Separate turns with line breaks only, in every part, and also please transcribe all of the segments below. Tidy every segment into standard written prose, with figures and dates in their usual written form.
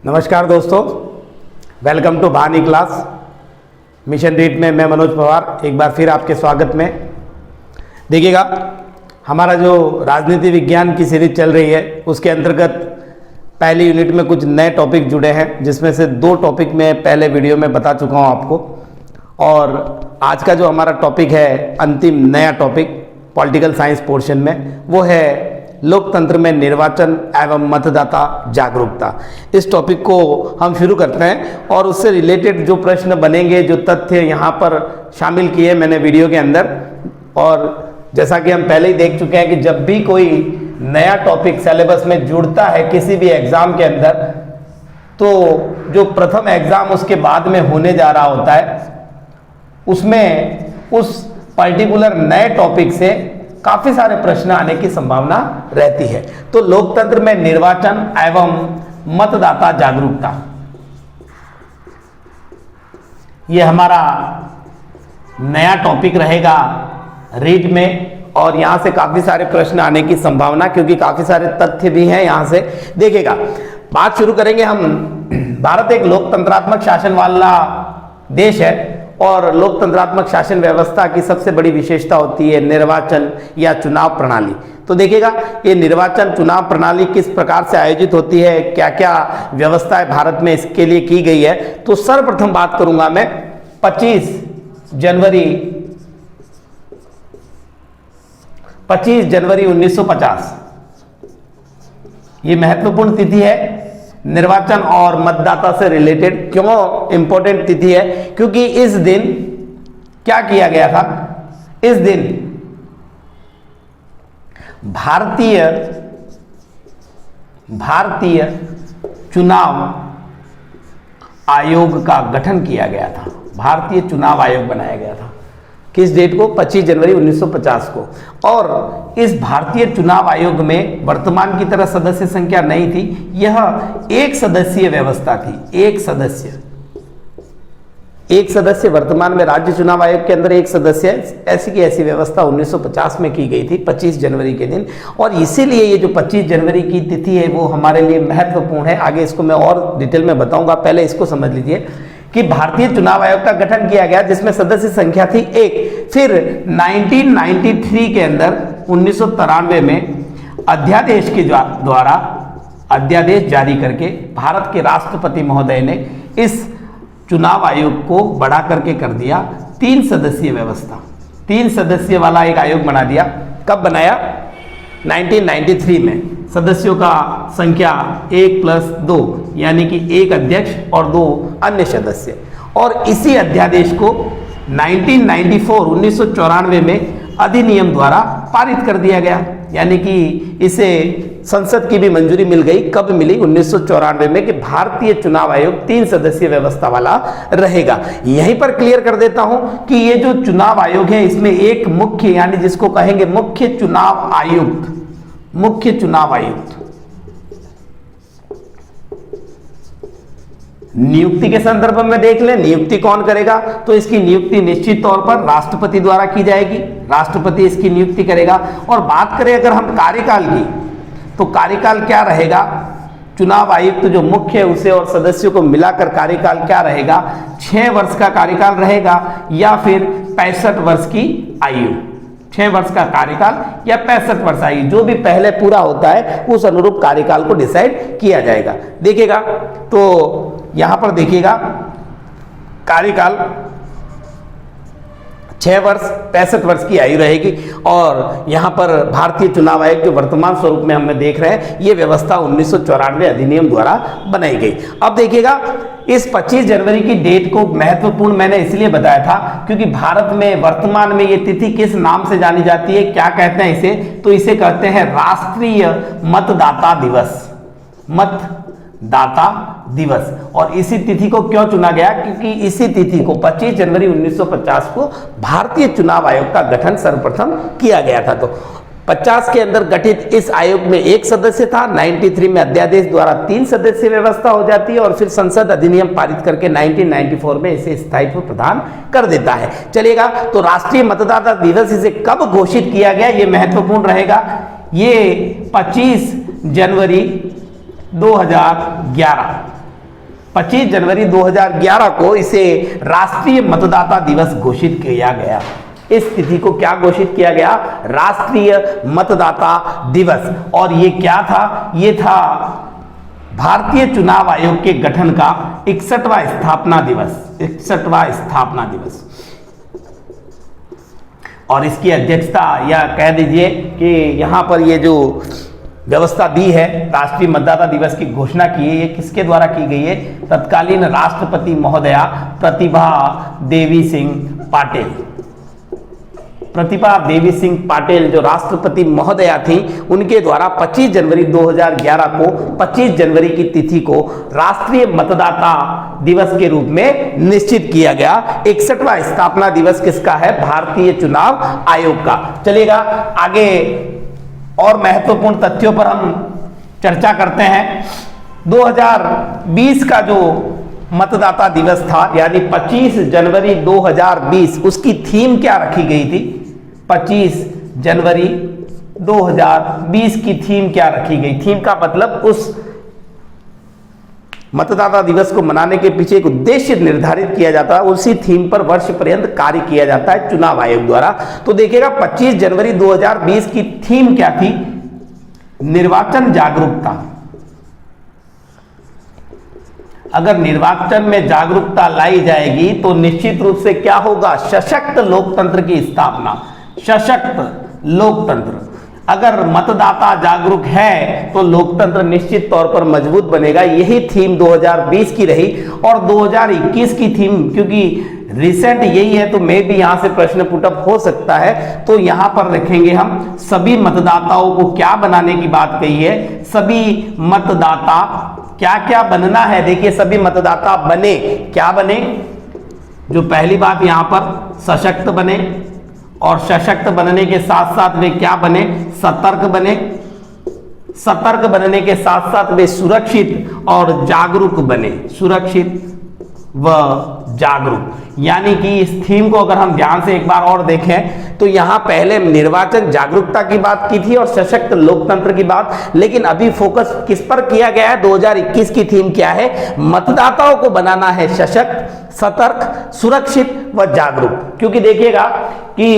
नमस्कार दोस्तों, welcome to Bhani class. Mission read में मैं मनोज पवार एक बार फिर आपके स्वागत में। देखिएगा, हमारा जो राजनीति विज्ञान की सीरीज चल रही है उसके अंतर्गत पहली यूनिट में कुछ नए टॉपिक जुड़े हैं, जिसमें से 2 टॉपिक मैं पहले वीडियो में बता चुका हूं आपको। और आज का जो हमारा टॉपिक है, अंतिम नया टॉपिक पॉलिटिकल साइंस पोर्शन में, वो है लोकतंत्र में निर्वाचन एवं मतदाता जागरूकता। इस टॉपिक को हम शुरू करते हैं और उससे रिलेटेड जो प्रश्न बनेंगे, जो तथ्य यहाँ पर शामिल किए मैंने वीडियो के अंदर। और जैसा कि हम पहले ही देख चुके हैं कि जब भी कोई नया टॉपिक सिलेबस में जुड़ता है किसी भी एग्जाम के अंदर, तो जो प्रथम एग्जाम उसके बाद में होने जा रहा होता है, उसमें उस पर्टिकुलर नए टॉपिक से काफी सारे प्रश्न आने की संभावना रहती है। तो लोकतंत्र में निर्वाचन एवं मतदाता जागरूकता, यह हमारा नया टॉपिक रहेगा रीड में। और यहां से काफी सारे प्रश्न आने की संभावना, क्योंकि काफी सारे तथ्य भी हैं यहां से। देखिएगा, बात शुरू करेंगे हम। भारत एक लोकतंत्रात्मक शासन वाला देश है और लोकतंत्रात्मक शासन व्यवस्था की सबसे बड़ी विशेषता होती है निर्वाचन या चुनाव प्रणाली। तो देखिएगा, ये निर्वाचन चुनाव प्रणाली किस प्रकार से आयोजित होती है, क्या क्या व्यवस्थाएं भारत में इसके लिए की गई है। तो सर्वप्रथम बात करूंगा मैं 25 जनवरी 1950। ये महत्वपूर्ण तिथि है निर्वाचन और मतदाता से रिलेटेड। क्यों इंपॉर्टेंट तिथि है? क्योंकि इस दिन क्या किया गया था? इस दिन भारतीय चुनाव आयोग का गठन किया गया था। भारतीय चुनाव आयोग बनाया गया था। किस डेट को? 25 जनवरी 1950 को। और इस भारतीय चुनाव आयोग में वर्तमान की तरह सदस्य संख्या नहीं थी। यह एक सदस्यीय व्यवस्था थी। एक सदस्य वर्तमान में राज्य चुनाव आयोग के अंदर एक सदस्य, ऐसी की ऐसी व्यवस्था 1950 में की गई थी 25 जनवरी के दिन। और इसीलिए ये जो 25 जनवरी की तिथि है वो हमारे लिए महत्वपूर्ण है। आगे इसको मैं और डिटेल में बताऊंगा, पहले इसको समझ लीजिए कि भारतीय चुनाव आयोग का गठन किया गया जिसमें सदस्य संख्या थी 1। फिर 1993 के अंदर 1993 में अध्यादेश के द्वारा अध्यादेश जारी करके भारत के राष्ट्रपति महोदय ने इस चुनाव आयोग को बढ़ा करके कर दिया 3 सदस्यीय व्यवस्था। 3 सदस्य वाला एक आयोग बना दिया। कब बनाया? 1993 में। सदस्यों का संख्या 1+2, यानी कि 1 अध्यक्ष और 2 अन्य सदस्य। और इसी अध्यादेश को 1994 में अधिनियम द्वारा पारित कर दिया गया, यानी कि इसे संसद की भी मंजूरी मिल गई। कब मिली? 1994 में, कि भारतीय चुनाव आयोग 3 सदस्यीय व्यवस्था वाला रहेगा। यहीं पर क्लियर कर देता हूं कि ये जो चुनाव आयोग है इसमें एक मुख्य, यानी जिसको कहेंगे मुख्य चुनाव आयुक्त नियुक्ति के संदर्भ में देख लें, नियुक्ति कौन करेगा? तो इसकी नियुक्ति निश्चित तौर पर राष्ट्रपति द्वारा की जाएगी। राष्ट्रपति इसकी नियुक्ति करेगा। और बात करें अगर हम कार्यकाल की, तो कार्यकाल क्या रहेगा? चुनाव आयुक्त जो मुख्य है उसे और सदस्यों को मिलाकर कार्यकाल क्या रहेगा? 6 वर्ष का कार्यकाल रहेगा, या फिर 65 वर्ष की आयु। 6 वर्ष का कार्यकाल या 65 वर्ष आयु, जो भी पहले पूरा होता है उस अनुरूप कार्यकाल को डिसाइड किया जाएगा। देखिएगा, तो यहां पर देखिएगा, कार्यकाल 6 वर्ष 65 वर्ष की आयु रहेगी। और यहां पर भारतीय चुनाव आयोग जो वर्तमान स्वरूप में हम देख रहे हैं, यह व्यवस्था 1994 अधिनियम द्वारा बनाई गई। अब देखिएगा, इस 25 जनवरी की डेट को महत्वपूर्ण मैंने इसलिए बताया था क्योंकि भारत में वर्तमान में यह तिथि किस नाम से जानी जाती है, क्या कहते हैं इसे? तो इसे कहते हैं राष्ट्रीय मतदाता दिवस। मतदाता दिवस। और इसी तिथि को क्यों चुना गया? क्योंकि इसी तिथि को 25 जनवरी 1950 को भारतीय चुनाव आयोग का गठन सर्वप्रथम किया गया था। तो 50 के अंदर गठित इस आयोग में 1 सदस्य था। 93 में अध्यादेश द्वारा 3 सदस्य व्यवस्था हो जाती है और फिर संसद अधिनियम पारित करके 1994 में इसे स्थायित्व प्रदान कर देता है। चलेगा, तो राष्ट्रीय मतदाता दिवस इसे कब घोषित किया गया, ये महत्वपूर्ण रहेगा। ये 25 जनवरी 2011 25 जनवरी 2011 को इसे राष्ट्रीय मतदाता दिवस घोषित किया गया। इस तिथि को क्या घोषित किया गया? राष्ट्रीय मतदाता दिवस। और ये क्या था? ये था भारतीय चुनाव आयोग के गठन का 61वां स्थापना दिवस। 61वां स्थापना दिवस। और इसकी अध्यक्षता, या कह दीजिए कि यहां पर ये जो व्यवस्था दी है, राष्ट्रीय मतदाता दिवस की घोषणा की है, ये किसके द्वारा की गई है? तत्कालीन राष्ट्रपति महोदया प्रतिभा देवी सिंह पाटिल। प्रतिभा देवी सिंह पाटिल जो राष्ट्रपति महोदया थी, उनके द्वारा 25 जनवरी 2011 को 25 जनवरी की तिथि को राष्ट्रीय मतदाता दिवस के रूप में निश्चित किया गया। 61वां स्थापना दिवस किसका है? भारतीय चुनाव आयोग का। चलिएगा आगे और महत्वपूर्ण तथ्यों पर हम चर्चा करते हैं। 2020 का जो मतदाता दिवस था, यानी 25 जनवरी 2020, उसकी थीम क्या रखी गई थी? 25 जनवरी 2020 की थीम क्या रखी गई? थीम का मतलब उस मतदाता दिवस को मनाने के पीछे एक उद्देश्य निर्धारित किया जाता है, उसी थीम पर वर्ष पर्यंत कार्य किया जाता है चुनाव आयोग द्वारा। तो देखिएगा 25 जनवरी 2020 की थीम क्या थी? निर्वाचन जागरूकता। अगर निर्वाचन में जागरूकता लाई जाएगी तो निश्चित रूप से क्या होगा? सशक्त लोकतंत्र की स्थापना। सशक्त लोकतंत्र। अगर मतदाता जागरूक है तो लोकतंत्र निश्चित तौर पर मजबूत बनेगा। यही थीम 2020 की रही। और 2021 की थीम, क्योंकि रिसेंट यही है, तो मैं भी यहां से प्रश्न पुटअप हो सकता है, तो यहां पर रखेंगे हम सभी मतदाताओं को क्या बनाने की बात कही है? सभी मतदाता क्या क्या बनना है? देखिए सभी मतदाता बने, क्या बने? जो पहली बात यहां पर सशक्त बने, और सशक्त बनने के साथ साथ वे क्या बने? सतर्क बने। सतर्क बनने के साथ साथ वे सुरक्षित और जागरूक बने। सुरक्षित व जागरूक। यानी कि इस थीम को अगर हम ध्यान से एक बार और देखें तो यहां पहले निर्वाचन जागरूकता की बात की थी और सशक्त लोकतंत्र की बात, लेकिन अभी फोकस किस पर किया गया है? 2021 की थीम क्या है? मतदाताओं को बनाना है सशक्त, सतर्क, सुरक्षित व जागरूक। क्योंकि देखिएगा कि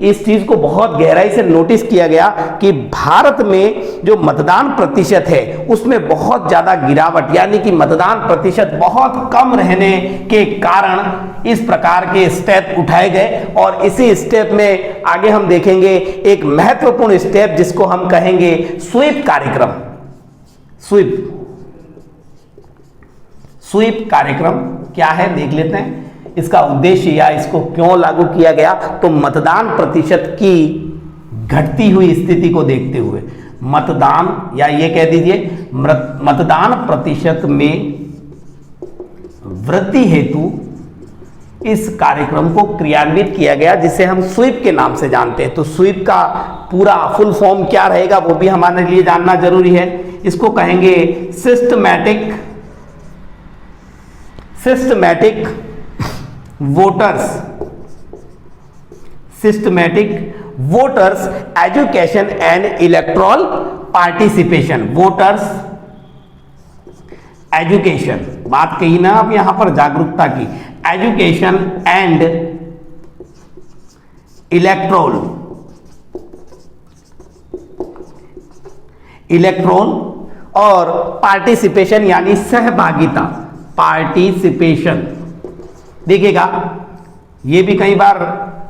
इस चीज को बहुत गहराई से नोटिस किया गया कि भारत में जो मतदान प्रतिशत है उसमें बहुत ज्यादा गिरावट, यानी कि मतदान प्रतिशत बहुत कम रहने के कारण इस प्रकार के स्टेप उठाए गए। और इसी स्टेप में आगे हम देखेंगे एक महत्वपूर्ण स्टेप जिसको हम कहेंगे स्वीप कार्यक्रम। स्वीप कार्यक्रम क्या है देख लेते हैं। इसका उद्देश्य या इसको क्यों लागू किया गया? तो मतदान प्रतिशत की घटती हुई स्थिति को देखते हुए, मतदान, या ये कह दीजिए मतदान प्रतिशत में वृद्धि हेतु इस कार्यक्रम को क्रियान्वित किया गया, जिसे हम स्वीप के नाम से जानते हैं। तो स्वीप का पूरा फुल फॉर्म क्या रहेगा वो भी हमारे लिए जानना जरूरी है। इसको कहेंगे systematic voters education and electoral participation. Voters education, बात कही ना अब यहां पर जागरूकता की, एजुकेशन एंड इलेक्ट्रोल और पार्टिसिपेशन यानी सहभागिता। पार्टिसिपेशन देखिएगा ये भी कई बार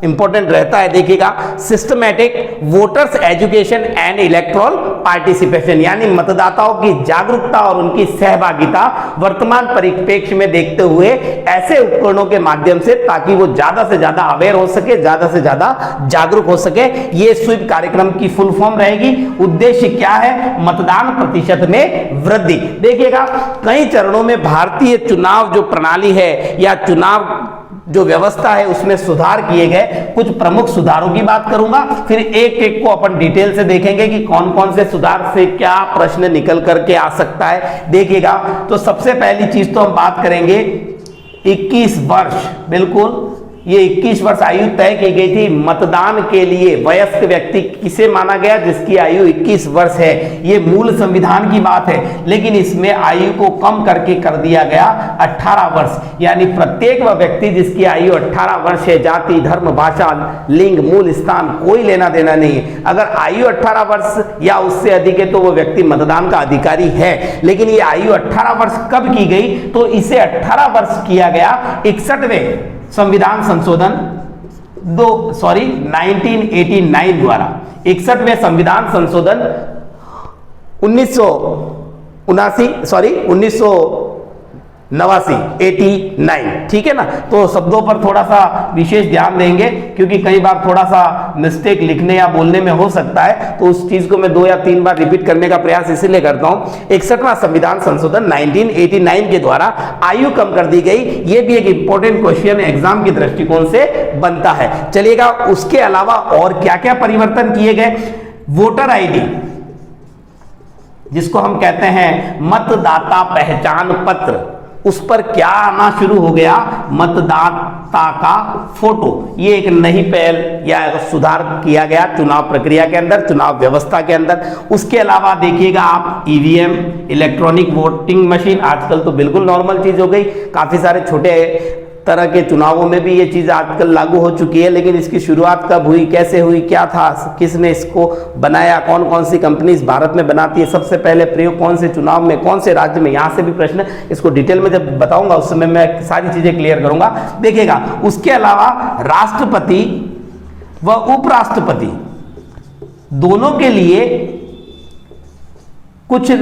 इंपॉर्टेंट रहता है। देखिएगा systematic voters education and electoral participation, यानी मतदाताओं की जागरूकता और उनकी सहभागिता वर्तमान परिप्रेक्ष्य में देखते हुए ऐसे उपकरणों के माध्यम से, ताकि वो ज्यादा से ज्यादा अवेयर हो सके, ज्यादा से ज्यादा जागरूक हो सके। ये स्वीप कार्यक्रम की फुल फॉर्म रहेगी। उद्देश्य क्या है? मतदान प्रतिशत में वृद्धि। देखिएगा कई चरणों में भारतीय चुनाव जो प्रणाली है या चुनाव जो व्यवस्था है उसमें सुधार किए गए। कुछ प्रमुख सुधारों की बात करूंगा, फिर एक एक को अपन डिटेल से देखेंगे कि कौन कौन से सुधार से क्या प्रश्न निकल करके आ सकता है। देखिएगा तो सबसे पहली चीज तो हम बात करेंगे 21 वर्ष, बिल्कुल ये 21 वर्ष आयु तय की गई थी। मतदान के लिए वयस्क व्यक्ति किसे माना गया? जिसकी आयु 21 वर्ष है। ये मूल संविधान की बात है, लेकिन इसमें आयु को कम करके कर दिया गया 18 वर्ष, यानी प्रत्येक वह व्यक्ति जिसकी आयु 18 वर्ष है, जाति, धर्म, भाषा, लिंग, मूल स्थान कोई लेना देना नहीं है। अगर आयु 18 वर्ष या उससे अधिक है तो वो व्यक्ति मतदान का अधिकारी है। लेकिन ये आयु 18 वर्ष कब की गई? तो इसे 18 वर्ष किया गया 61वें संविधान संशोधन 1989 द्वारा। 61वें संविधान संशोधन 1989, ठीक है ना। तो शब्दों पर थोड़ा सा विशेष ध्यान देंगे, क्योंकि कई बार थोड़ा सा मिस्टेक लिखने या बोलने में हो सकता है, तो उस चीज को मैं 2 या 3 बार रिपीट करने का प्रयास इसीलिए करता हूं। 61वां संविधान संशोधन 1989 के द्वारा आयु कम कर दी गई। यह भी एक इंपॉर्टेंट क्वेश्चन एग्जाम के दृष्टिकोण से बनता है। चलिएगा, उसके अलावा और क्या क्या परिवर्तन किए गए? वोटर आईडी, जिसको हम कहते हैं मतदाता पहचान पत्र, उस पर क्या आना शुरू हो गया? मतदाता का फोटो। ये एक नई पहल या सुधार किया गया चुनाव प्रक्रिया के अंदर, चुनाव व्यवस्था के अंदर। उसके अलावा देखिएगा आप ईवीएम, इलेक्ट्रॉनिक वोटिंग मशीन, आजकल तो बिल्कुल नॉर्मल चीज हो गई। काफी सारे छोटे तरह के चुनावों में भी ये चीज आजकल लागू हो चुकी है, लेकिन इसकी शुरुआत कब हुई, कैसे हुई, क्या था, किसने इसको बनाया, कौन कौन सी कंपनी भारत में बनाती है, सबसे पहले प्रयोग कौन से चुनाव में, कौन से राज्य में, यहां से भी प्रश्न। इसको डिटेल में जब बताऊंगा उस समय मैं सारी चीजें क्लियर करूंगा, देखिएगा। उसके अलावा राष्ट्रपति व उपराष्ट्रपति दोनों के लिए कुछ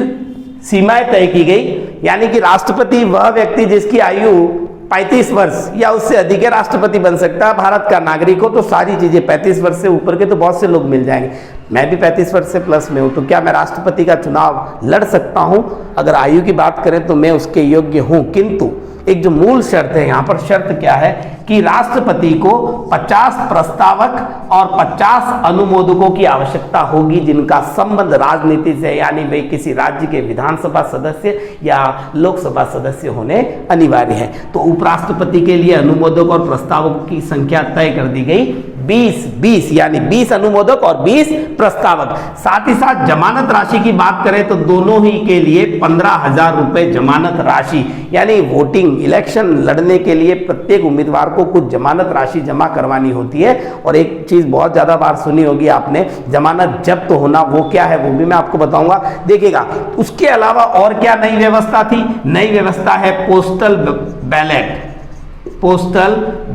सीमाएं तय की गई, यानी कि राष्ट्रपति वह व्यक्ति जिसकी आयु 35 वर्ष या उससे अधिक है, राष्ट्रपति बन सकता है। भारत का नागरिक हो तो सारी चीजें, 35 वर्ष से ऊपर के तो बहुत से लोग मिल जाएंगे। मैं भी 35 वर्ष से प्लस में हूं, तो क्या मैं राष्ट्रपति का चुनाव लड़ सकता हूं? अगर आयु की बात करें तो मैं उसके योग्य हूं, किंतु एक जो मूल शर्त है, यहां पर शर्त क्या है कि राष्ट्रपति को 50 प्रस्तावक और 50 अनुमोदकों की आवश्यकता होगी, जिनका संबंध राजनीति से, यानी वे किसी राज्य के विधानसभा सदस्य या लोकसभा सदस्य होने अनिवार्य है। तो उपराष्ट्रपति के लिए अनुमोदक और प्रस्तावकों की संख्या तय कर दी गई 20, यानी 20 अनुमोदक और 20 प्रस्तावक। साथ ही साथ जमानत राशि की बात करें तो दोनों ही के लिए 15,000 रुपए जमानत राशि, यानी वोटिंग इलेक्शन लड़ने के लिए प्रत्येक उम्मीदवार को कुछ जमानत राशि जमा करवानी होती है। और एक चीज बहुत ज्यादा बार सुनी होगी आपने, जमानत जब्त होना, वो क्या है वो भी मैं आपको बताऊंगा, देखिएगा। उसके अलावा और क्या नई व्यवस्था थी? नई व्यवस्था है पोस्टल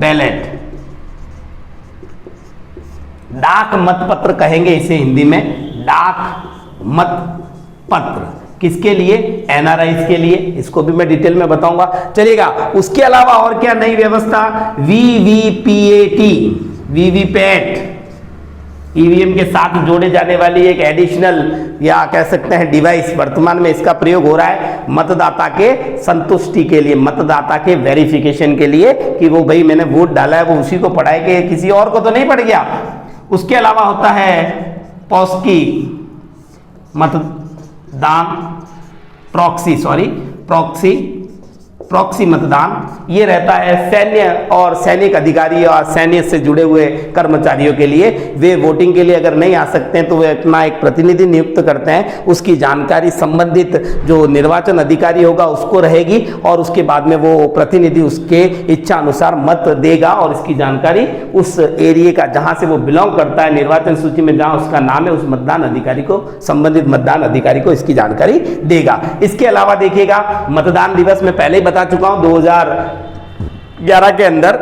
बैलेट, डाक मतपत्र कहेंगे इसे हिंदी में, डाक मतपत्र। किसके लिए? एनआरआईज के लिए। इसको भी मैं डिटेल में बताऊंगा, चलिएगा। उसके अलावा और क्या नई व्यवस्था? वीवीपैट, ईवीएम के साथ जोड़े जाने वाली एक एडिशनल या कह सकते हैं डिवाइस, वर्तमान में इसका प्रयोग हो रहा है मतदाता के संतुष्टि के लिए, मतदाता के वेरिफिकेशन के लिए, कि वो भाई मैंने वोट डाला है, वो उसी को पढ़ाए कि किसी और को तो नहीं पड़ गया। उसके अलावा होता है पॉस्की मतदान, प्रॉक्सी मतदान। ये रहता है सैन्य और सैनिक अधिकारी और सैन्य से जुड़े हुए कर्मचारियों के लिए। वे वोटिंग के लिए अगर नहीं आ सकते हैं तो वे अपना एक प्रतिनिधि नियुक्त करते हैं, उसकी जानकारी संबंधित जो निर्वाचन अधिकारी होगा उसको रहेगी, और उसके बाद में वो प्रतिनिधि उसके इच्छा अनुसार मत देगा, और इसकी जानकारी उस एरिया का जहां से वो बिलोंग करता है, निर्वाचन सूची में जहां उसका नाम है, उस मतदान अधिकारी को, संबंधित मतदान अधिकारी को इसकी जानकारी देगा। इसके अलावा देखिएगा, मतदान दिवस में पहले ही बता चुका हूं, 2011 के अंदर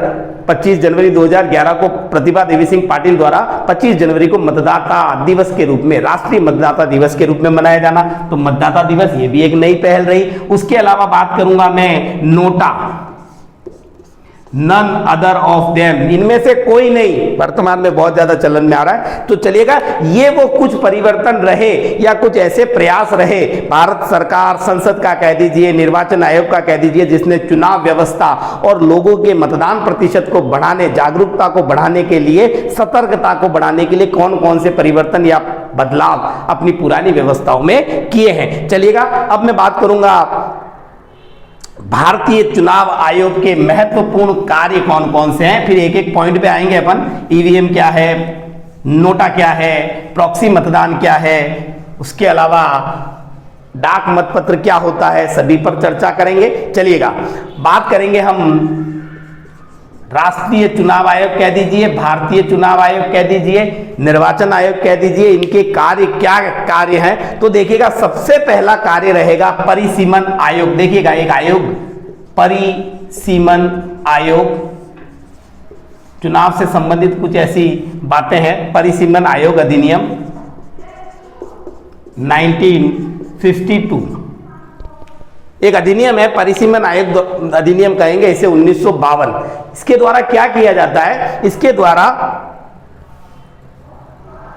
25 जनवरी 2011 को प्रतिभा देवी सिंह पाटिल द्वारा 25 जनवरी को मतदाता दिवस के रूप में, राष्ट्रीय मतदाता दिवस के रूप में मनाया जाना। तो मतदाता दिवस ये भी एक नई पहल रही। उसके अलावा बात करूंगा मैं NOTA, none other of them, इनमें से कोई नहीं, वर्तमान में बहुत ज्यादा चलन में आ रहा है। तो चलिएगा, ये वो कुछ परिवर्तन रहे या कुछ ऐसे प्रयास रहे भारत सरकार, संसद का कह दीजिए, निर्वाचन आयोग का कह दीजिए, जिसने चुनाव व्यवस्था और लोगों के मतदान प्रतिशत को बढ़ाने, जागरूकता को बढ़ाने के लिए, सतर्कता को बढ़ाने के लिए कौन कौन से परिवर्तन या बदलाव अपनी पुरानी व्यवस्थाओं में किए हैं। चलिएगा, अब मैं बात करूंगा भारतीय चुनाव आयोग के महत्वपूर्ण कार्य कौन कौन से हैं, फिर एक एक पॉइंट पे आएंगे अपन। ईवीएम क्या है, नोटा क्या है, प्रॉक्सी मतदान क्या है, उसके अलावा डाक मतपत्र क्या होता है, सभी पर चर्चा करेंगे। चलिएगा, बात करेंगे हम राष्ट्रीय चुनाव आयोग कह दीजिए, भारतीय चुनाव आयोग कह दीजिए, निर्वाचन आयोग कह दीजिए, इनके कार्य क्या कार्य हैं। तो देखिएगा, सबसे पहला कार्य रहेगा परिसीमन आयोग। देखिएगा, एक आयोग परिसीमन आयोग, चुनाव से संबंधित कुछ ऐसी बातें हैं। परिसीमन आयोग अधिनियम 1952 एक अधिनियम है, परिसीमन आयोग अधिनियम कहेंगे इसे 1952। इसके द्वारा क्या किया जाता है, इसके द्वारा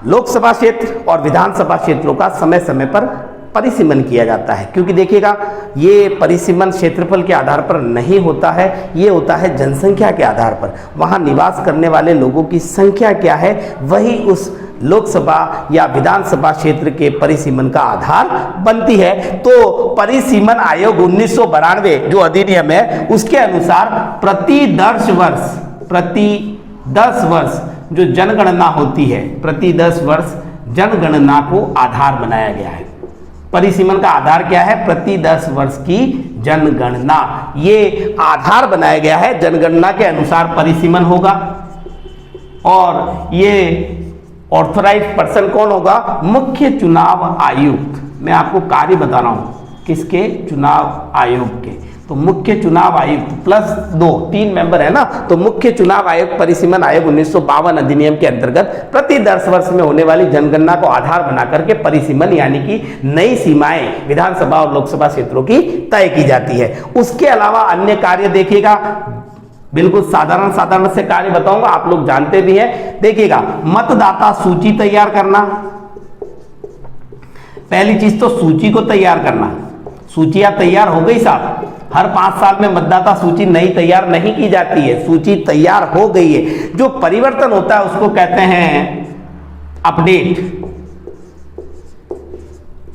लोकसभा क्षेत्र और विधानसभा क्षेत्रों का समय समय पर परिसीमन किया जाता है। क्योंकि देखिएगा, ये परिसीमन क्षेत्रफल के आधार पर नहीं होता है, ये होता है जनसंख्या के आधार पर। वहाँ निवास करने वाले लोगों की संख्या क्या है, वही उस लोकसभा या विधानसभा क्षेत्र के परिसीमन का आधार बनती है। तो परिसीमन आयोग 1992 जो अधिनियम है, उसके अनुसार प्रति 10 वर्ष जो जनगणना होती है, प्रति 10 वर्ष जनगणना को आधार बनाया गया है। परिसीमन का आधार क्या है, प्रति 10 वर्ष की जनगणना, ये आधार बनाया गया है। जनगणना के अनुसार परिसीमन होगा और ये ऑथराइज्ड पर्सन कौन होगा, मुख्य चुनाव आयुक्त। मैं आपको कार्य बता रहा हूं किसके, चुनाव आयोग के। तो मुख्य चुनाव आयुक्त प्लस 3 मेंबर है ना, तो मुख्य चुनाव आयोग परिसीमन आयोग 1952 अधिनियम के अंतर्गत प्रति 10 वर्ष में होने वाली जनगणना को आधार बना करके परिसीमन यानी कि नई सीमाएं विधानसभा और लोकसभा क्षेत्रों की तय की जाती है। उसके अलावा अन्य कार्य देखिएगा, बिल्कुल साधारण से कार्य बताऊंगा, आप लोग जानते भी हैं। देखिएगा, मतदाता सूची तैयार करना, पहली चीज तो सूची को तैयार करना। सूचियां तैयार हो गई साहब, हर 5 साल में मतदाता सूची नई तैयार नहीं की जाती है, सूची तैयार हो गई है। जो परिवर्तन होता है उसको कहते हैं अपडेट,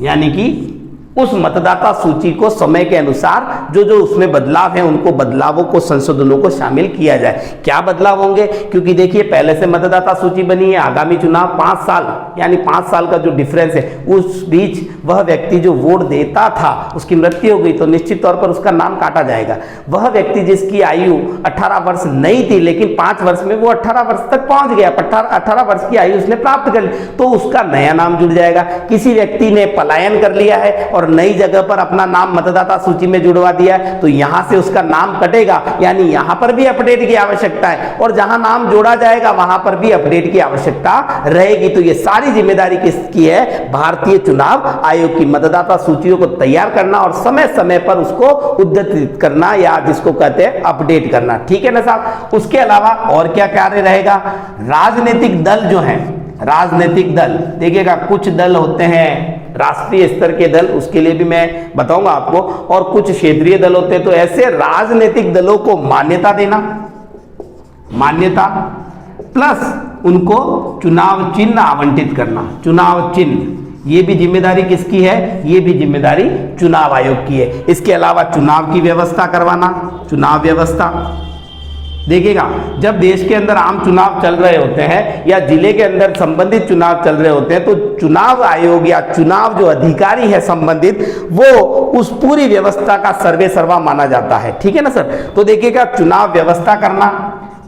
यानी कि उस मतदाता सूची को समय के अनुसार जो जो उसमें बदलाव है, उनको बदलावों को, संशोधनों को शामिल किया जाए। क्या बदलाव होंगे, क्योंकि देखिए पहले से मतदाता सूची बनी है, आगामी चुनाव 5 साल यानी 5 साल का जो डिफरेंस है, उस बीच वह व्यक्ति जो वोट देता था उसकी मृत्यु हो गई तो निश्चित तौर पर उसका नाम काटा जाएगा। वह व्यक्ति जिसकी आयु 18 वर्ष नहीं थी लेकिन 5 वर्ष में वो 18 वर्ष तक पहुंच गया, 18 वर्ष की आयु उसने प्राप्त कर ली, तो उसका नया नाम जुड़ जाएगा। किसी व्यक्ति ने पलायन कर लिया है और नई जगह पर अपना नाम मतदाता सूची में जुड़वा दिया है, तो यहां से उसका नाम कटेगा, यानी यहां पर भी अपडेट की आवश्यकता है, और जहां नाम जोड़ा जाएगा वहां पर भी अपडेट की आवश्यकता रहेगी। तो ये सारी जिम्मेदारी किसकी है, भारतीय चुनाव आयोग की, मतदाता सूचियों को तैयार करना और समय समय पर उसको उद्यतित करना, या जिसको कहते हैं अपडेट करना। ठीक है ना साहब। उसके अलावा और क्या कार्य रहेगा, राजनीतिक दल जो है, राजनीतिक दल देखिएगा, कुछ दल होते हैं राष्ट्रीय स्तर के दल, उसके लिए भी मैं बताऊंगा आपको, और कुछ क्षेत्रीय दल होते हैं। तो ऐसे राजनीतिक दलों को मान्यता देना, मान्यता प्लस उनको चुनाव चिन्ह आवंटित करना, चुनाव चिन्ह, ये भी जिम्मेदारी किसकी है, ये भी जिम्मेदारी चुनाव आयोग की है। इसके अलावा चुनाव की व्यवस्था करवाना, चुनाव व्यवस्था। देखिएगा, जब देश के अंदर आम चुनाव चल रहे होते हैं या जिले के अंदर संबंधित चुनाव चल रहे होते हैं, तो चुनाव आयोग या चुनाव जो अधिकारी है संबंधित, वो उस पूरी व्यवस्था का सर्वे सर्वा माना जाता है। ठीक है ना सर। तो देखिएगा, चुनाव व्यवस्था करना,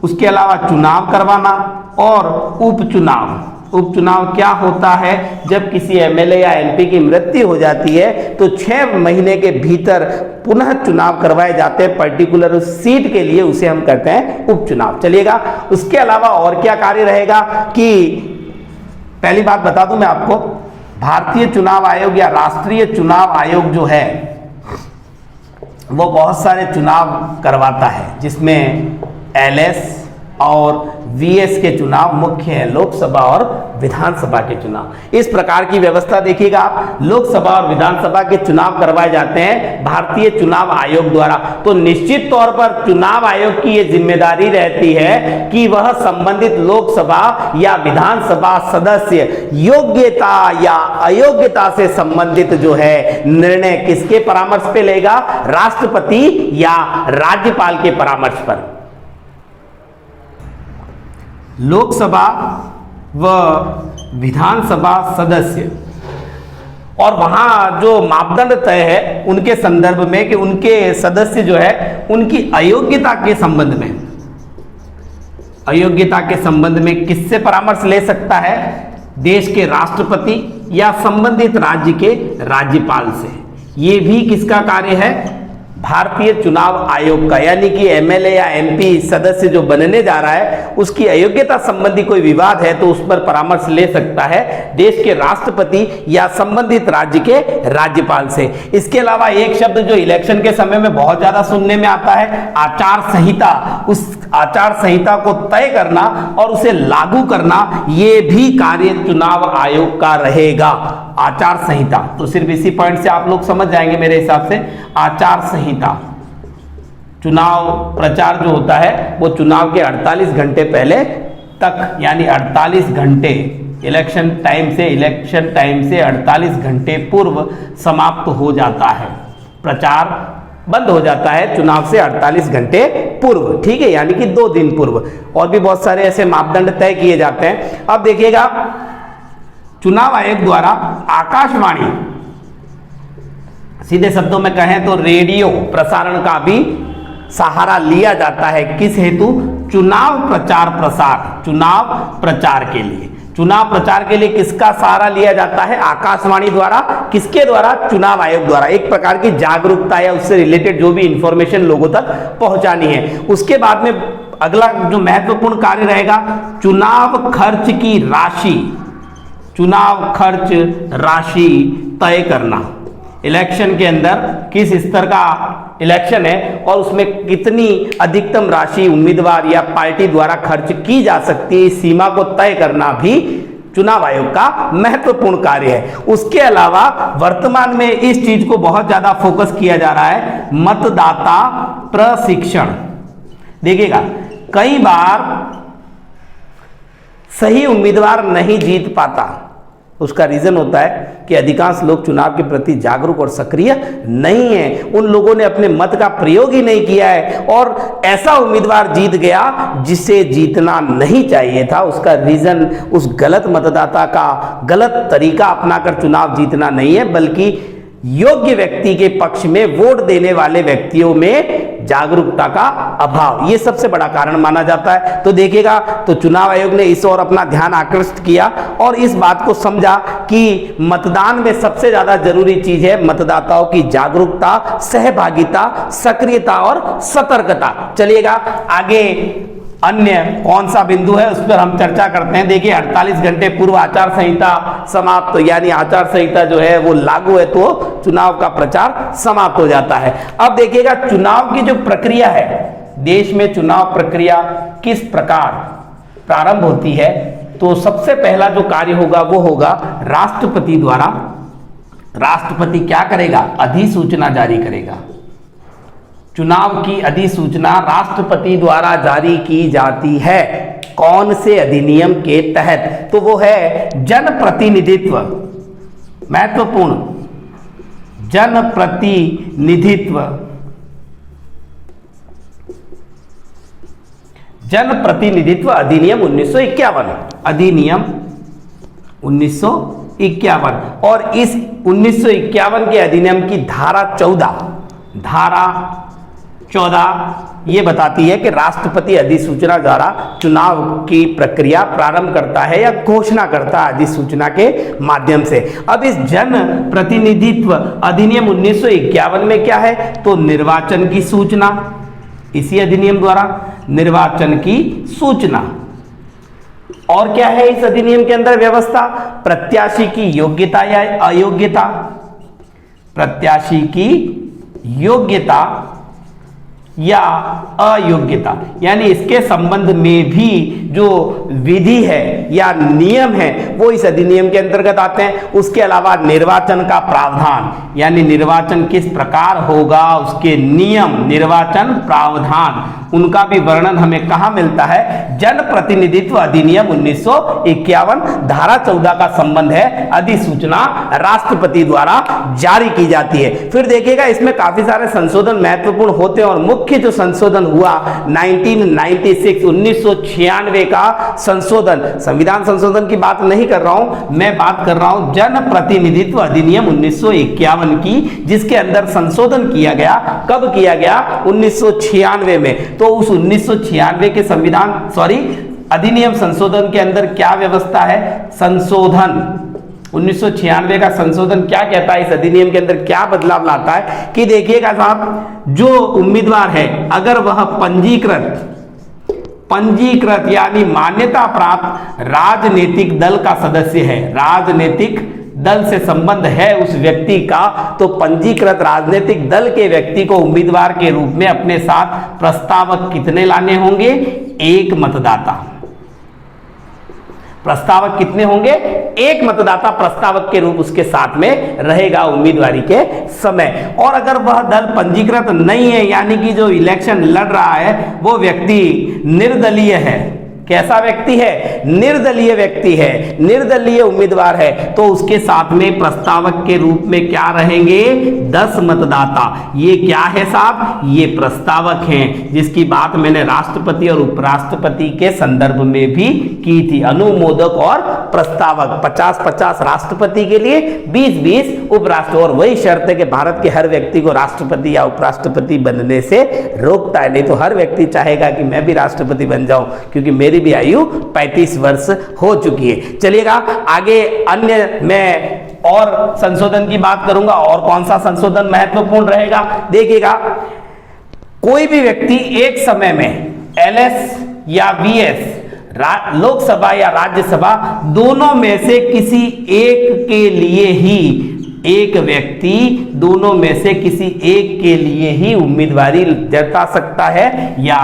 उसके अलावा चुनाव करवाना और उपचुनाव। उपचुनाव क्या होता है, जब किसी एमएलए या एमपी की मृत्यु हो जाती है तो 6 महीने के भीतर पुनः चुनाव करवाए जाते हैं पर्टिकुलर सीट के लिए, उसे हम कहते हैं उपचुनाव। चलिएगा, उसके अलावा और क्या कार्य रहेगा कि पहली बात बता दूं मैं आपको, भारतीय चुनाव आयोग या राष्ट्रीय चुनाव आयोग जो है वो बहुत सारे चुनाव करवाता है, जिसमें एलएस और VS के चुनाव मुख्य है, लोकसभा और विधानसभा के चुनाव। इस प्रकार की व्यवस्था देखिएगा आप, लोकसभा और विधानसभा के चुनाव करवाए जाते हैं भारतीय चुनाव आयोग द्वारा। तो निश्चित तौर पर चुनाव आयोग की यह जिम्मेदारी रहती है कि वह संबंधित लोकसभा या विधानसभा सदस्य योग्यता या अयोग्यता से संबंधित जो है निर्णय किसके परामर्श पे लेगा, राष्ट्रपति या राज्यपाल के परामर्श पर। लोकसभा व विधानसभा सदस्य और वहां जो मापदंड तय है उनके संदर्भ में कि उनके सदस्य जो है उनकी अयोग्यता के संबंध में किससे परामर्श ले सकता है, देश के राष्ट्रपति या संबंधित राज्य के राज्यपाल से। ये भी किसका कार्य है, भारतीय चुनाव आयोग का। यानी कि MLA या MP सदस्य जो बनने जा रहा है उसकी अयोग्यता संबंधी कोई विवाद है तो उस पर परामर्श ले सकता है देश के राष्ट्रपति या संबंधित राज्य के राज्यपाल से। इसके अलावा एक शब्द जो इलेक्शन के समय में बहुत ज्यादा सुनने में आता है, आचार संहिता। उस आचार संहिता को तय करना और उसे लागू करना ये भी कार्य चुनाव आयोग का रहेगा। आचार संहिता तो सिर्फ इसी पॉइंट से आप लोग समझ जाएंगे मेरे हिसाब से। आचार संहिता, चुनाव प्रचार जो होता है वो चुनाव के 48 घंटे पहले तक, यानी 48 घंटे इलेक्शन टाइम से 48 घंटे पूर्व समाप्त हो जाता है। प्रचार बंद हो जाता है चुनाव से 48 घंटे पूर्व, ठीक है, यानी कि 2 दिन पूर्व। और भी बहुत सारे ऐसे मापदंड तय किए जाते हैं। अब देखिएगा, चुनाव आयोग द्वारा आकाशवाणी, सीधे शब्दों में कहें तो रेडियो प्रसारण का भी सहारा लिया जाता है। किस हेतु, चुनाव प्रचार प्रसार, चुनाव प्रचार के लिए। चुनाव प्रचार के लिए किसका सहारा लिया जाता है, आकाशवाणी द्वारा। किसके द्वारा, चुनाव आयोग द्वारा। एक प्रकार की जागरूकता या उससे रिलेटेड जो भी इंफॉर्मेशन लोगों तक पहुंचानी है। उसके बाद में अगला जो महत्वपूर्ण कार्य रहेगा, चुनाव खर्च की राशि, चुनाव खर्च राशि तय करना। इलेक्शन के अंदर किस स्तर का इलेक्शन है और उसमें कितनी अधिकतम राशि उम्मीदवार या पार्टी द्वारा खर्च की जा सकती है, इस सीमा को तय करना भी चुनाव आयोग का महत्वपूर्ण कार्य है। उसके अलावा वर्तमान में इस चीज को बहुत ज्यादा फोकस किया जा रहा है, मतदाता प्रशिक्षण। देखिएगा, कई बार सही उम्मीदवार नहीं जीत पाता। उसका रीजन होता है कि अधिकांश लोग चुनाव के प्रति जागरूक और सक्रिय नहीं है। उन लोगों ने अपने मत का प्रयोग ही नहीं किया है और ऐसा उम्मीदवार जीत गया जिसे जीतना नहीं चाहिए था। उसका रीजन उस गलत मतदाता का गलत तरीका अपनाकर चुनाव जीतना नहीं है, बल्कि योग्य व्यक्ति के पक्ष में वोट देने वाले व्यक्तियों में जागरूकता का अभाव, ये सबसे बड़ा कारण माना जाता है। तो देखिएगा, तो चुनाव आयोग ने इस ओर अपना ध्यान आकृष्ट किया और इस बात को समझा कि मतदान में सबसे ज्यादा जरूरी चीज है मतदाताओं की जागरूकता, सहभागिता, सक्रियता और सतर्कता। चलिएगा आगे, अन्य कौन सा बिंदु है उस पर हम चर्चा करते हैं। देखिए, 48 घंटे पूर्व आचार संहिता समाप्त, यानी आचार संहिता जो है वो लागू है तो चुनाव का प्रचार समाप्त हो जाता है। अब देखिएगा, चुनाव की जो प्रक्रिया है, देश में चुनाव प्रक्रिया किस प्रकार प्रारंभ होती है, तो सबसे पहला जो कार्य होगा वो होगा राष्ट्रपति द्वारा। राष्ट्रपति क्या करेगा, अधिसूचना जारी करेगा। चुनाव की अधिसूचना राष्ट्रपति द्वारा जारी की जाती है। कौन से अधिनियम के तहत, तो वो है जनप्रतिनिधित्व, महत्वपूर्ण, जनप्रतिनिधित्व, जनप्रतिनिधित्व अधिनियम 1951, अधिनियम 1951। और इस 1951 के अधिनियम की धारा 14 ये बताती है कि राष्ट्रपति अधिसूचना द्वारा चुनाव की प्रक्रिया प्रारंभ करता है या घोषणा करता है अधिसूचना के माध्यम से। अब इस जन प्रतिनिधित्व अधिनियम 1951 में क्या है, तो निर्वाचन की सूचना, इसी अधिनियम द्वारा निर्वाचन की सूचना। और क्या है इस अधिनियम के अंदर व्यवस्था, प्रत्याशी की योग्यता या अयोग्यता, प्रत्याशी की योग्यता या अयोग्यता, यानी इसके संबंध में भी जो विधि है या नियम है वो इस अधिनियम के अंतर्गत आते हैं। उसके अलावा निर्वाचन का प्रावधान, यानी निर्वाचन किस प्रकार होगा, उसके नियम, निर्वाचन प्रावधान, उनका भी वर्णन हमें कहां मिलता है, जनप्रतिनिधित्व अधिनियम 1951 धारा 14 का संबंध है, अधिसूचना राष्ट्रपति द्वारा जारी की जाती है। फिर देखिएगा इसमें काफी सारे संशोधन महत्वपूर्ण होते हैं और मुख्य जो संशोधन हुआ 1996 का संशोधन, संविधान संशोधन की बात नहीं कर रहा हूं, मैं बात कर रहा हूं जनप्रतिनिधित्व अधिनियम 1951 की, जिसके अंदर संशोधन किया गया। कब किया गया? 1996 में। तो उस 1996 के अधिनियम संशोधन के अंदर क्या व्यवस्था है? संशोधन 1996 का संशोधन क्या कहता है, इस अधिनियम के अंदर क्या बदलाव लाता है कि देखिएगा साहब, जो उम्मीदवार है अगर वह पंजीकृत यानी मान्यता प्राप्त राजनीतिक दल का सदस्य है, राजनीतिक दल से संबंध है उस व्यक्ति का, तो पंजीकृत राजनीतिक दल के व्यक्ति को उम्मीदवार के रूप में अपने साथ प्रस्तावक कितने लाने होंगे? एक मतदाता। प्रस्तावक कितने होंगे? एक मतदाता प्रस्तावक के रूप उसके साथ में रहेगा उम्मीदवारी के समय। और अगर वह दल पंजीकृत नहीं है, यानी कि जो इलेक्शन लड़ रहा है वो व्यक्ति निर्दलीय है, कैसा व्यक्ति है? निर्दलीय व्यक्ति है, निर्दलीय उम्मीदवार है, तो उसके साथ में प्रस्तावक के रूप में क्या रहेंगे? 10 मतदाता। ये क्या है साहब? ये प्रस्तावक हैं, जिसकी बात मैंने राष्ट्रपति और उपराष्ट्रपति के संदर्भ में भी की थी। अनुमोदक और प्रस्तावक 50-50 राष्ट्रपति के लिए, 20-20 उपराष्ट्र। और वही शर्त है कि भारत के हर व्यक्ति को राष्ट्रपति या उपराष्ट्रपति बनने से रोकता है, नहीं तो हर व्यक्ति चाहेगा कि मैं भी राष्ट्रपति बन जाऊं, क्योंकि मेरी भी आयु 35 वर्ष हो चुकी है। चलिएगा आगे, अन्य मैं और संशोधन की बात करूंगा। और कौन सा संशोधन महत्वपूर्ण रहेगा? देखिएगा, कोई भी व्यक्ति एक समय में एलएस या वीएस, लोकसभा या राज्यसभा, दोनों में से किसी एक के लिए ही, एक व्यक्ति दोनों में से किसी एक के लिए ही उम्मीदवारी जता सकता है या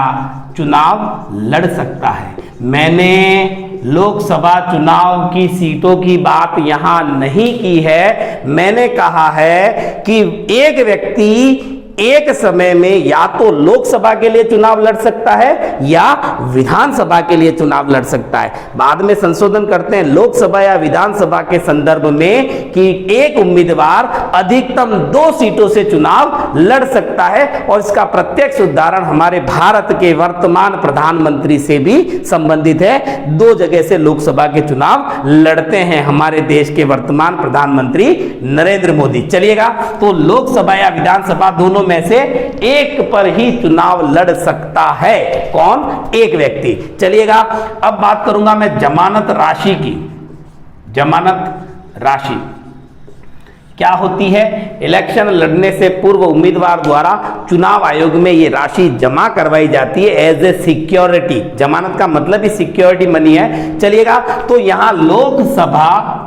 चुनाव लड़ सकता है। मैंने लोकसभा चुनाव की सीटों की बात यहां नहीं की है, मैंने कहा है कि एक व्यक्ति एक समय में या तो लोकसभा के लिए चुनाव लड़ सकता है या विधानसभा के लिए चुनाव लड़ सकता है। बाद में संशोधन करते हैं लोकसभा या विधानसभा के संदर्भ में कि एक उम्मीदवार अधिकतम 2 सीटों से चुनाव लड़ सकता है। और इसका प्रत्यक्ष उदाहरण हमारे भारत के वर्तमान प्रधानमंत्री से भी संबंधित है। 2 जगह से लोकसभा के चुनाव लड़ते हैं हमारे देश के वर्तमान प्रधानमंत्री नरेंद्र मोदी। चलिएगा, तो लोकसभा या विधानसभा दोनों में से एक पर ही चुनाव लड़ सकता है। कौन? एक व्यक्ति। चलिएगा, अब बात करूंगा मैं जमानत राशि की। जमानत राशि क्या होती है? इलेक्शन लड़ने से पूर्व उम्मीदवार द्वारा चुनाव आयोग में ये राशि जमा करवाई जाती है एज ए सिक्योरिटी। जमानत का मतलब ही सिक्योरिटी मनी है। चलिएगा, तो यहां लोकसभा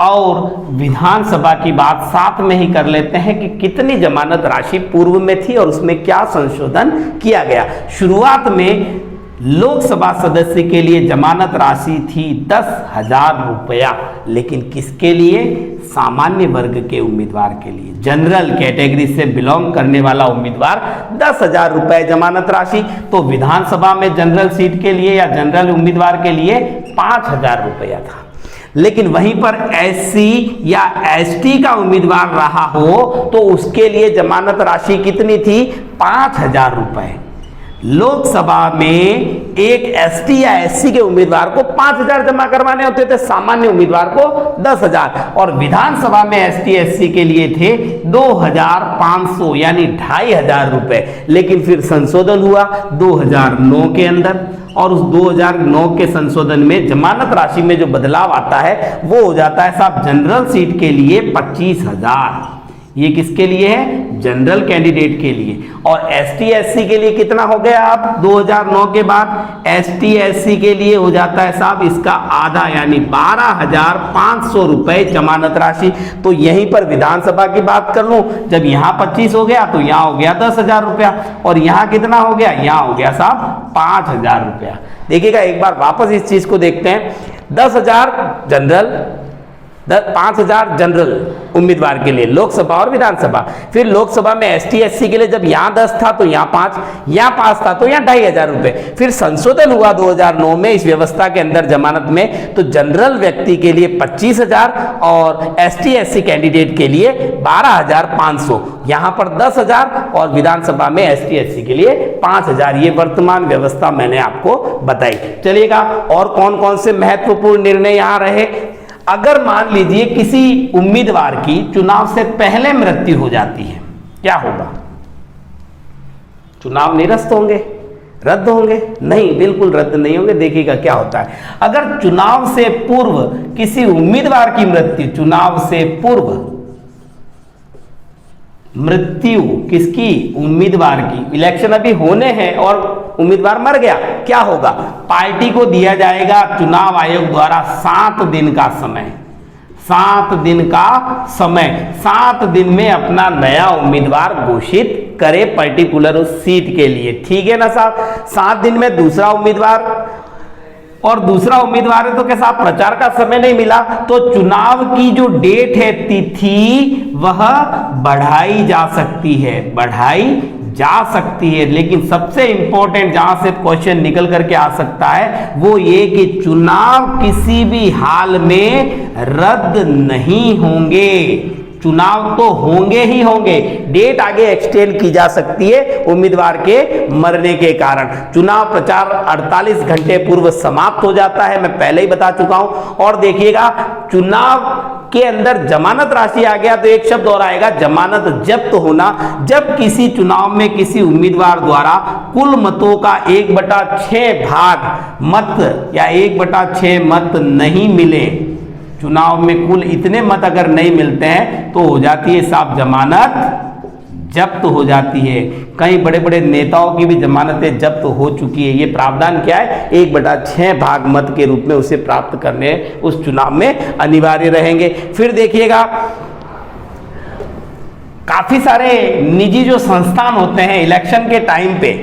और विधानसभा की बात साथ में ही कर लेते हैं कि कितनी जमानत राशि पूर्व में थी और उसमें क्या संशोधन किया गया। शुरुआत में लोकसभा सदस्य के लिए जमानत राशि थी 10,000 रुपया, लेकिन किसके लिए? सामान्य वर्ग के उम्मीदवार के लिए, जनरल कैटेगरी से बिलोंग करने वाला उम्मीदवार 10,000 रुपए जमानत राशि। तो विधानसभा में जनरल सीट के लिए या जनरल उम्मीदवार के लिए 5,000 रुपया था। लेकिन वहीं पर एससी या एसटी का उम्मीदवार रहा हो तो उसके लिए जमानत राशि कितनी थी? 5,000 रुपए। लोकसभा में एक एसटी या एससी के उम्मीदवार को 5,000 जमा करवाने होते थे, सामान्य उम्मीदवार को 10,000। और विधानसभा में एसटी एससी के लिए थे 2,500 यानी 2,500 रुपए। लेकिन फिर संशोधन हुआ 2009 के अंदर, और उस 2009 के संशोधन में जमानत राशि में जो बदलाव आता है वो हो जाता है साहब, जनरल सीट के लिए 25,000 ये किसके लिए है? जनरल कैंडिडेट के लिए। और एसटी एससी के लिए कितना हो गया? अब 2009 के बाद एसटी एससी के लिए हो जाता है साहब इसका आधा, यानी 12,500 रुपए जमानत राशि। तो यहीं पर विधानसभा की बात कर लूं, जब यहाँ 25 हो गया तो यहाँ हो गया 10,000 रुपया, और यहाँ कितना हो गया? यहाँ हो गया साहब 5,000 रुपया। देखिएगा एक बार वापस इस चीज को देखते हैं। 10,000 जनरल, 5,000 जनरल उम्मीदवार के लिए लोकसभा और विधानसभा। फिर लोकसभा में एसटी एससी के लिए जब यहाँ 10 था तो यहाँ 5, यहाँ 5 था तो यहाँ 2,500 रुपए। फिर संशोधन हुआ 2009 में इस व्यवस्था के अंदर जमानत में, तो जनरल व्यक्ति के लिए 25,000 और एसटी एससी कैंडिडेट के लिए 12,500, यहाँ पर 10,000 और विधानसभा में एसटी एससी के लिए 5,000। ये वर्तमान व्यवस्था मैंने आपको बताई। चलिएगा और कौन कौन से महत्वपूर्ण निर्णय यहाँ रहे। अगर मान लीजिए किसी उम्मीदवार की चुनाव से पहले मृत्यु हो जाती है, क्या होगा? चुनाव निरस्त होंगे, रद्द होंगे? नहीं, बिल्कुल रद्द नहीं होंगे। देखिएगा क्या होता है। अगर चुनाव से पूर्व किसी उम्मीदवार की मृत्यु, चुनाव से पूर्व मृत्यु किसकी? उम्मीदवार की। इलेक्शन अभी होने हैं और उम्मीदवार मर गया, क्या होगा? पार्टी को दिया जाएगा चुनाव आयोग द्वारा 7 दिन का समय। 7 दिन का समय, 7 दिन में अपना नया उम्मीदवार घोषित करे पर्टिकुलर उस सीट के लिए। ठीक है ना साहब? 7 दिन में दूसरा उम्मीदवार, और दूसरा उम्मीदवार है तो कैसा प्रचार का समय नहीं मिला, तो चुनाव की जो डेट है, तिथि, वह बढ़ाई जा सकती है, बढ़ाई जा सकती है। लेकिन सबसे इंपॉर्टेंट जहां से क्वेश्चन निकल करके आ सकता है वो ये कि चुनाव किसी भी हाल में रद्द नहीं होंगे। चुनाव तो होंगे ही होंगे, डेट आगे एक्सटेंड की जा सकती है उम्मीदवार के मरने के कारण। चुनाव प्रचार 48 घंटे पूर्व समाप्त हो जाता है, मैं पहले ही बता चुका हूं। और देखिएगा चुनाव के अंदर जमानत राशि आ गया तो एक शब्द और आएगा, जमानत जब्त होना। जब किसी चुनाव में किसी उम्मीदवार द्वारा कुल मतों का 1/6 भाग मत या 1/6 मत नहीं मिले, चुनाव में कुल इतने मत अगर नहीं मिलते हैं तो हो जाती है साहब जमानत जब्त हो जाती है। कई बड़े बड़े नेताओं की भी जमानतें जब्त हो चुकी है। ये प्रावधान क्या है? 1/6 भाग मत के रूप में उसे प्राप्त करने उस चुनाव में अनिवार्य रहेंगे। फिर देखिएगा काफी सारे निजी जो संस्थान होते हैं इलेक्शन के टाइम पे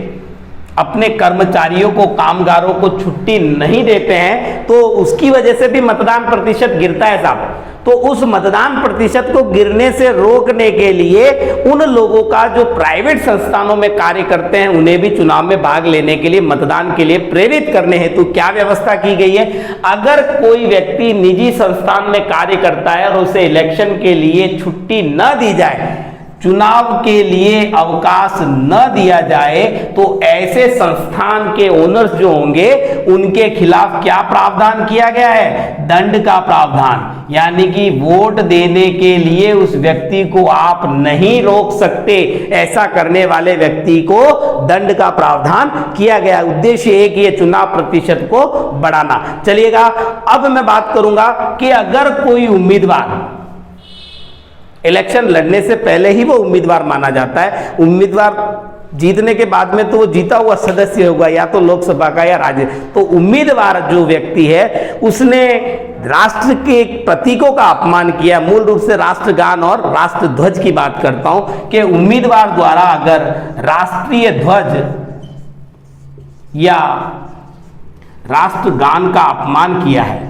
अपने कर्मचारियों को, कामगारों को छुट्टी नहीं देते हैं, तो उसकी वजह से भी मतदान प्रतिशत गिरता है साहब। तो उस मतदान प्रतिशत को गिरने से रोकने के लिए उन लोगों का जो प्राइवेट संस्थानों में कार्य करते हैं उन्हें भी चुनाव में भाग लेने के लिए, मतदान के लिए प्रेरित करने हेतु क्या व्यवस्था की गई है? अगर कोई व्यक्ति निजी संस्थान में कार्य करता है और उसे इलेक्शन के लिए छुट्टी न दी जाए, चुनाव के लिए अवकाश न दिया जाए, तो ऐसे संस्थान के ओनर्स जो होंगे उनके खिलाफ क्या प्रावधान किया गया है? दंड का प्रावधान। यानी कि वोट देने के लिए उस व्यक्ति को आप नहीं रोक सकते, ऐसा करने वाले व्यक्ति को दंड का प्रावधान किया गया। उद्देश्य है कि ये चुनाव प्रतिशत को बढ़ाना। चलिएगा अब मैं बात करूंगा कि अगर कोई उम्मीदवार इलेक्शन लड़ने से पहले ही वो उम्मीदवार माना जाता है, उम्मीदवार जीतने के बाद में तो वो जीता हुआ सदस्य होगा या तो लोकसभा का या राज्य, तो उम्मीदवार जो व्यक्ति है उसने राष्ट्र के प्रतीकों का अपमान किया। मूल रूप से राष्ट्रगान और राष्ट्रध्वज की बात करता हूं कि उम्मीदवार द्वारा अगर राष्ट्रीय ध्वज या राष्ट्रगान का अपमान किया है,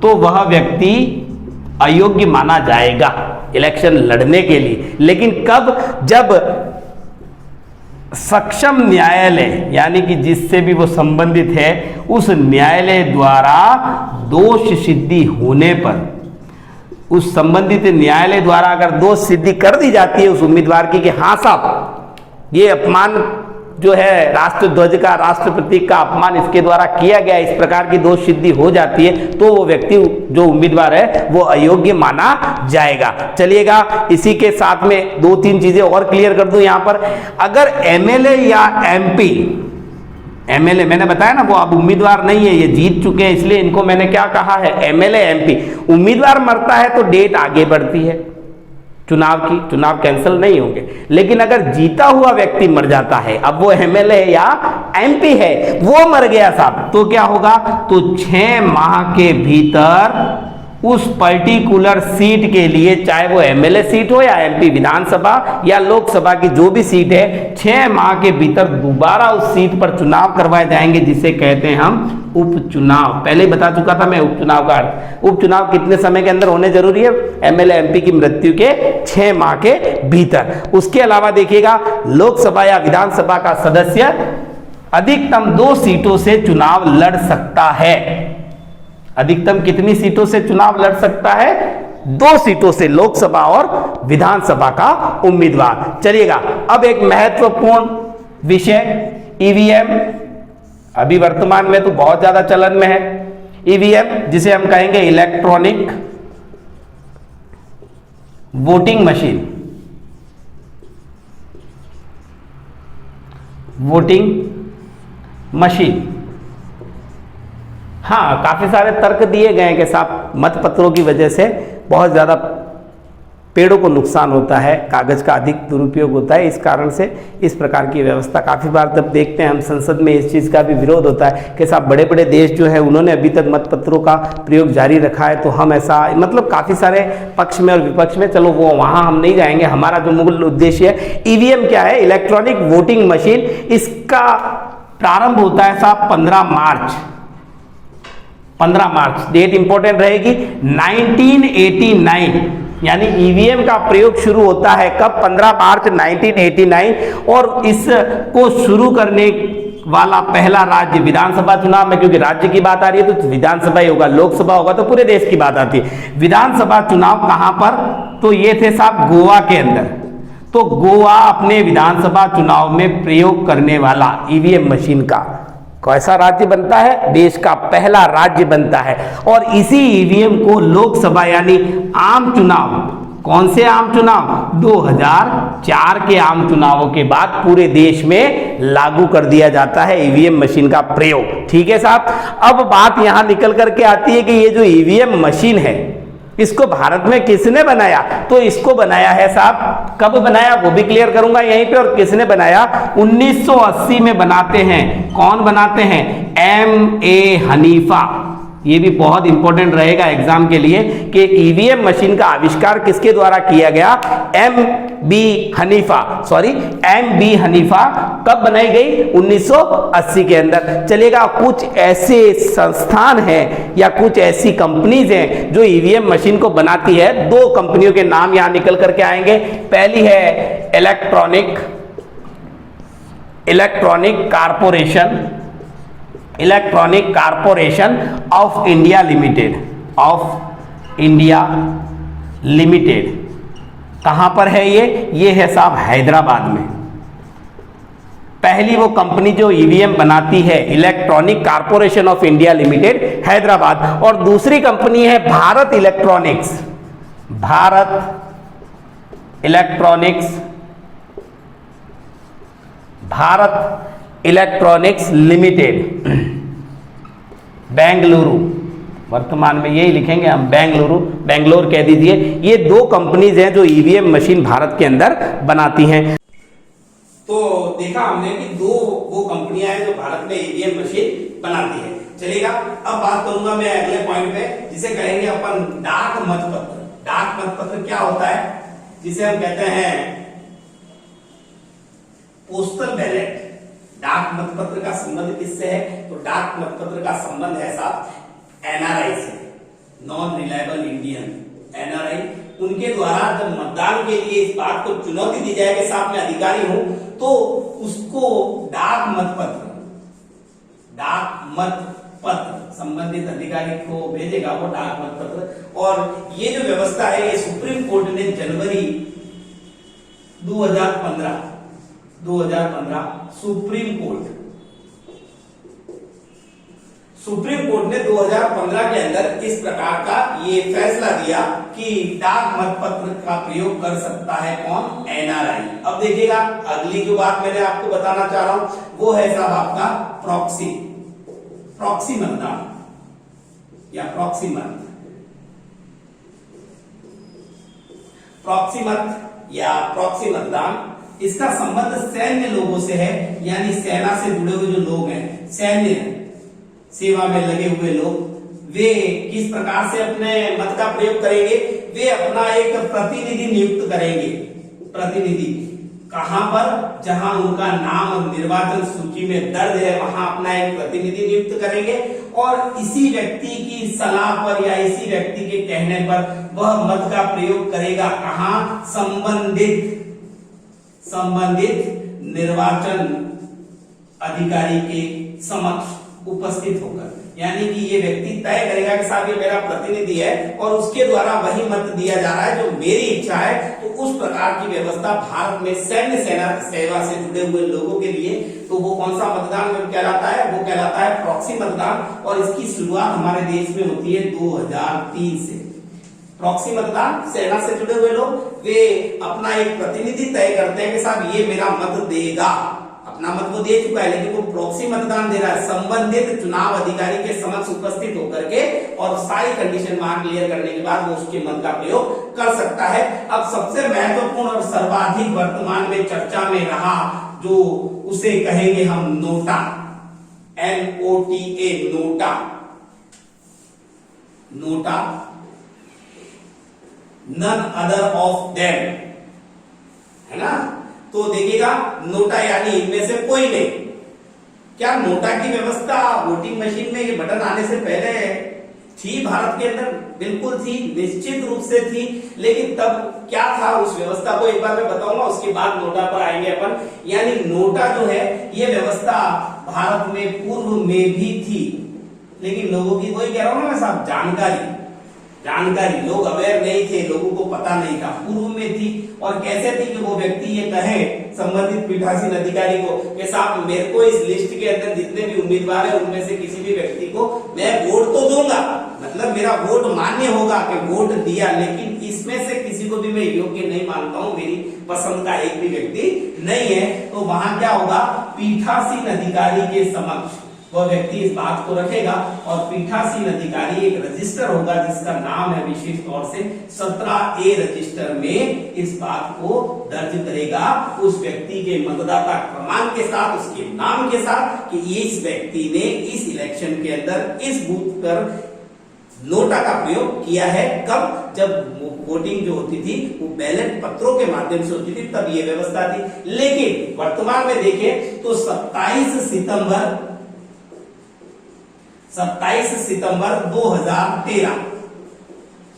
तो वह व्यक्ति अयोग्य माना जाएगा इलेक्शन लड़ने के लिए। लेकिन कब? जब सक्षम न्यायालय यानी कि जिससे भी वो संबंधित है उस न्यायालय द्वारा दोष सिद्धि होने पर, उस संबंधित न्यायालय द्वारा अगर दोष सिद्धि कर दी जाती है उस उम्मीदवार की कि हाँ साहब ये अपमान जो है राष्ट्र ध्वज का, राष्ट्र प्रतीक का अपमान इसके द्वारा किया गया, इस प्रकार की दोष सिद्धि हो जाती है, तो वो व्यक्ति जो उम्मीदवार है वो अयोग्य माना जाएगा। चलिएगा इसी के साथ में 2-3 चीजें और क्लियर कर दूं यहां पर। अगर एमएलए या एमपी एमएलए मैंने बताया ना, वो अब उम्मीदवार नहीं है, ये जीत चुके हैं, इसलिए इनको मैंने क्या कहा है, एमएलए एमपी। उम्मीदवार मरता है तो डेट आगे बढ़ती है चुनाव की, चुनाव कैंसिल नहीं होंगे। लेकिन अगर जीता हुआ व्यक्ति मर जाता है, अब वो एमएलए या एमपी है, वो मर गया साहब, तो क्या होगा, तो 6 माह के भीतर उस पर्टिकुलर सीट के लिए, चाहे वो एमएलए सीट हो या एमपी विधानसभा या लोकसभा की जो भी सीट है, 6 माह के भीतर दोबारा उस सीट पर चुनाव करवाए जाएंगे, जिसे कहते हैं हम उपचुनाव। पहले ही बता चुका था मैं उपचुनाव का अर्थ। उपचुनाव कितने समय के अंदर होने जरूरी है, एमएलए एमपी की मृत्यु के 6 माह के भीतर। उसके अलावा देखिएगा, लोकसभा या विधानसभा का सदस्य अधिकतम 2 सीटों से चुनाव लड़ सकता है। अधिकतम कितनी सीटों से चुनाव लड़ सकता है, 2 सीटों से, लोकसभा और विधानसभा का उम्मीदवार। चलिएगा, अब एक महत्वपूर्ण विषय ईवीएम, अभी वर्तमान में तो बहुत ज्यादा चलन में है ईवीएम, जिसे हम कहेंगे electronic voting machine. Voting machine, हाँ, काफी सारे तर्क दिए गए हैं कि साहब मतपत्रों की वजह से बहुत ज्यादा पेड़ों को नुकसान होता है, कागज का अधिक दुरुपयोग होता है, इस कारण से इस प्रकार की व्यवस्था काफी बार जब देखते हैं हम, संसद में इस चीज का भी विरोध होता है कि साहब बड़े बड़े देश जो है उन्होंने अभी तक मतपत्रों का प्रयोग जारी रखा है, तो हम ऐसा, मतलब काफी सारे पक्ष में और विपक्ष में, चलो वो वहां हम नहीं जाएंगे। हमारा जो मूल उद्देश्य है, ईवीएम क्या है, इलेक्ट्रॉनिक वोटिंग मशीन, इसका प्रारंभ होता है साहब 15 मार्च, 15 मार्च डेट इंपॉर्टेंट रहेगी, 1989, यानी ईवीएम का प्रयोग शुरू होता है कब, 15 मार्च 1989। और इसको शुरू करने वाला पहला राज्य, विधानसभा चुनाव में क्योंकि राज्य की बात आ रही है तो विधानसभा ही होगा, लोकसभा होगा तो पूरे देश की बात आती है। विधानसभा चुनाव कहां पर, तो ये थे साहब गोवा के अंदर। तो गोवा अपने विधानसभा चुनाव में प्रयोग करने वाला ईवीएम मशीन का कैसा राज्य बनता है, देश का पहला राज्य बनता है। और इसी ईवीएम को लोकसभा यानी आम चुनाव, कौन से आम चुनाव, 2004 के आम चुनावों के बाद पूरे देश में लागू कर दिया जाता है ईवीएम मशीन का प्रयोग। ठीक है साहब, अब बात यहां निकल करके आती है कि ये जो ईवीएम मशीन है, इसको भारत में किसने बनाया, तो इसको बनाया है साहब, कब बनाया वो भी क्लियर करूंगा यहीं पे, और किसने बनाया, 1980 में बनाते हैं। कौन बनाते हैं, M.A. हनीफा। ये भी बहुत इंपॉर्टेंट रहेगा एग्जाम के लिए कि ईवीएम मशीन का आविष्कार किसके द्वारा किया गया, M.B. हनीफा कब बनाई गई, 1980 के अंदर। चलेगा, कुछ ऐसे संस्थान हैं या कुछ ऐसी कंपनीज हैं जो ईवीएम मशीन को बनाती है। 2 कंपनियों के नाम यहां निकल करके आएंगे। पहली है electronic corporation of India limited. कहां पर है ये है साहब हैदराबाद में। पहली वो कंपनी जो ईवीएम बनाती है, electronic corporation of India limited, Hyderabad. और दूसरी कंपनी है भारत इलेक्ट्रॉनिक्स लिमिटेड, बेंगलुरु। वर्तमान में यही लिखेंगे हम, बेंगलोर कह दीजिए। ये 2 कंपनीज हैं जो ईवीएम मशीन भारत के अंदर बनाती हैं। तो देखा हमने कि 2 वो कंपनियां हैं जो भारत में ईवीएम मशीन बनाती है। चलेगा, अब बात करूंगा मैं अगले पॉइंट पे, जिसे कहेंगे अपन डाक मतपत्र। डाक मतपत्र क्या होता है, जिसे हम कहते हैं पोस्टल बैलेट। डाक मतपत्र का संबंध किससे है, तो डाक मतपत्र का संबंध है साहब एनआरआई से, नॉन रिलायबल इंडियन, एनआरआई। उनके द्वारा जब मतदान के लिए इस बात को चुनौती दी जाए कि साहब मैं अधिकारी हूं, तो उसको डाक मतपत्र संबंधित अधिकारी को भेजेगा वो डाक मतपत्र। और ये जो व्यवस्था है ये सुप्रीम कोर्ट ने जनवरी 2015 सुप्रीम कोर्ट ने 2015 के अंदर इस प्रकार का ये फैसला दिया कि डाक मतपत्र का प्रयोग कर सकता है कौन, एनआरआई। अब देखिएगा, अगली जो बात मैंने आपको बताना चाह रहा हूं वो है साहब आपका प्रॉक्सी, प्रॉक्सी मतदान या प्रॉक्सी मत, प्रॉक्सी मत या प्रॉक्सी मतदान। इसका संबंध सैन्य लोगों से है, यानी सेना से जुड़े हुए जो लोग हैं, सैन्य सेवा में लगे हुए लोग, वे किस प्रकार से अपने मत का प्रयोग करेंगे? वे अपना एक प्रतिनिधि नियुक्त करेंगे। प्रतिनिधि कहां पर? जहां उनका नाम निर्वाचन सूची में दर्ज है, वहां अपना एक प्रतिनिधि नियुक्त करेंगे और इसी व्यक्ति की सलाह पर या इसी व्यक्ति के कहने पर वह मत का प्रयोग करेगा। कहां? संबंधित निर्वाचन अधिकारी के समक्ष उपस्थित होकर, यानी कि ये व्यक्ति तय करेगा कि साहब ये मेरा प्रतिनिधि है और उसके द्वारा वही मत दिया जा रहा है जो मेरी इच्छा है। तो उस प्रकार की व्यवस्था भारत में सैन्य सेवा से जुड़े हुए लोगों के लिए, तो वो कौन सा मतदान कहलाता है? वो कहलाता है प्रॉक्सी मतदान। और इसकी शुरुआत हमारे देश में होती है 2003 से। प्रॉक्सी मतदान, सेना से जुड़े हुए लोग वे अपना एक प्रतिनिधि तय करते हैं कि साहब ये मेरा मत देगा। अपना मत वो दे चुका है लेकिन वो प्रॉक्सी मतदान दे रहा है संबंधित चुनाव अधिकारी के समक्ष उपस्थित होकर के, और सारी कंडीशन वहां क्लियर करने के बाद वो उसके मत का प्रयोग कर सकता है। अब सबसे महत्वपूर्ण और सर्वाधिक वर्तमान में चर्चा में रहा, जो उसे कहेंगे हम NOTA, NOTA, NOTA. NOTA none other of them, है ना? तो देखिएगा नोटा यानी इनमें से कोई नहीं। क्या नोटा की व्यवस्था वोटिंग मशीन में ये बटन आने से पहले थी भारत के अंदर? बिल्कुल थी, निश्चित रूप से थी। लेकिन तब क्या था उस व्यवस्था को एक बार मैं बताऊंगा, उसके बाद नोटा पर आएंगे अपन। यानी नोटा जो है ये व्यवस्था भारत में पूर्व में भी थी, लेकिन लोगों की, वही कह रहा हूं ना मैं साहब, जानकारी लोग अवेयर नहीं थे, लोगों को पता नहीं था, पूर्व में थी। और कैसे थी कि वो व्यक्ति ये कहे संबंधित पीठासीन अधिकारी को कि साहब मेरे को इस लिस्ट के अंदर जितने भी उम्मीदवार हैं उनमें से किसी भी व्यक्ति को मैं वोट तो दूंगा, मतलब मेरा वोट मान्य होगा कि वोट दिया, लेकिन इसमें से किसी को भी मैं योग्य नहीं मानता हूं, मेरी पसंद का एक भी व्यक्ति नहीं है। तो वहां क्या होगा? पीठासीन अधिकारी के समक्ष वह व्यक्ति इस बात को रखेगा और पीठासीन अधिकारी एक रजिस्टर होगा जिसका नाम है विशेष तौर से 17A रजिस्टर में इस बात को दर्ज करेगा उस व्यक्ति के मतदाता क्रमांक के साथ, उसके नाम के साथ, कि इस व्यक्ति ने इस इलेक्शन के अंदर इस बूथ पर नोटा का प्रयोग किया है। कब? जब वोटिंग जो होती थी वो बैलेट पत्रों के माध्यम से होती थी, तब ये व्यवस्था थी। लेकिन वर्तमान में देखें तो 27 सितंबर 2013,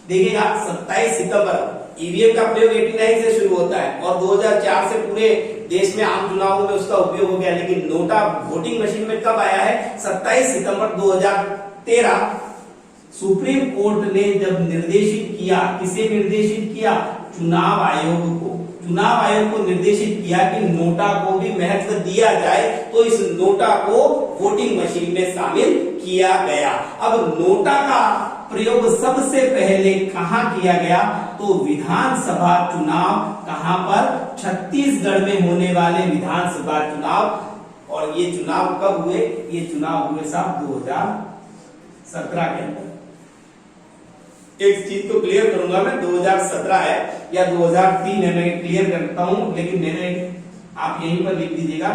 देखिएगा 27 सितंबर ईवीएम का प्रयोग 89 से शुरू होता है और 2004 से पूरे देश में आम चुनावों में उसका उपयोग हो गया। लेकिन नोटा वोटिंग मशीन में कब आया है? 27 सितंबर 2013 सुप्रीम कोर्ट ने जब निर्देशित किया, किसे निर्देशित किया? चुनाव आयोग को। चुनाव आयोग को निर्देशित किया कि नोटा को भी महत्व दिया जाए, तो इस नोटा को वोटिंग मशीन में शामिल किया गया। अब नोटा का प्रयोग सबसे पहले कहां किया गया? तो विधानसभा चुनाव, कहां पर? छत्तीसगढ़ में होने वाले विधानसभा चुनाव। और ये चुनाव कब हुए? ये चुनाव हुए साहब 2017 के अंदर। एक चीज को क्लियर करूंगा मैं, 2017 है या 2003 है, मैं क्लियर करता हूं, लेकिन मैंने, आप यहीं पर लिख दीजिएगा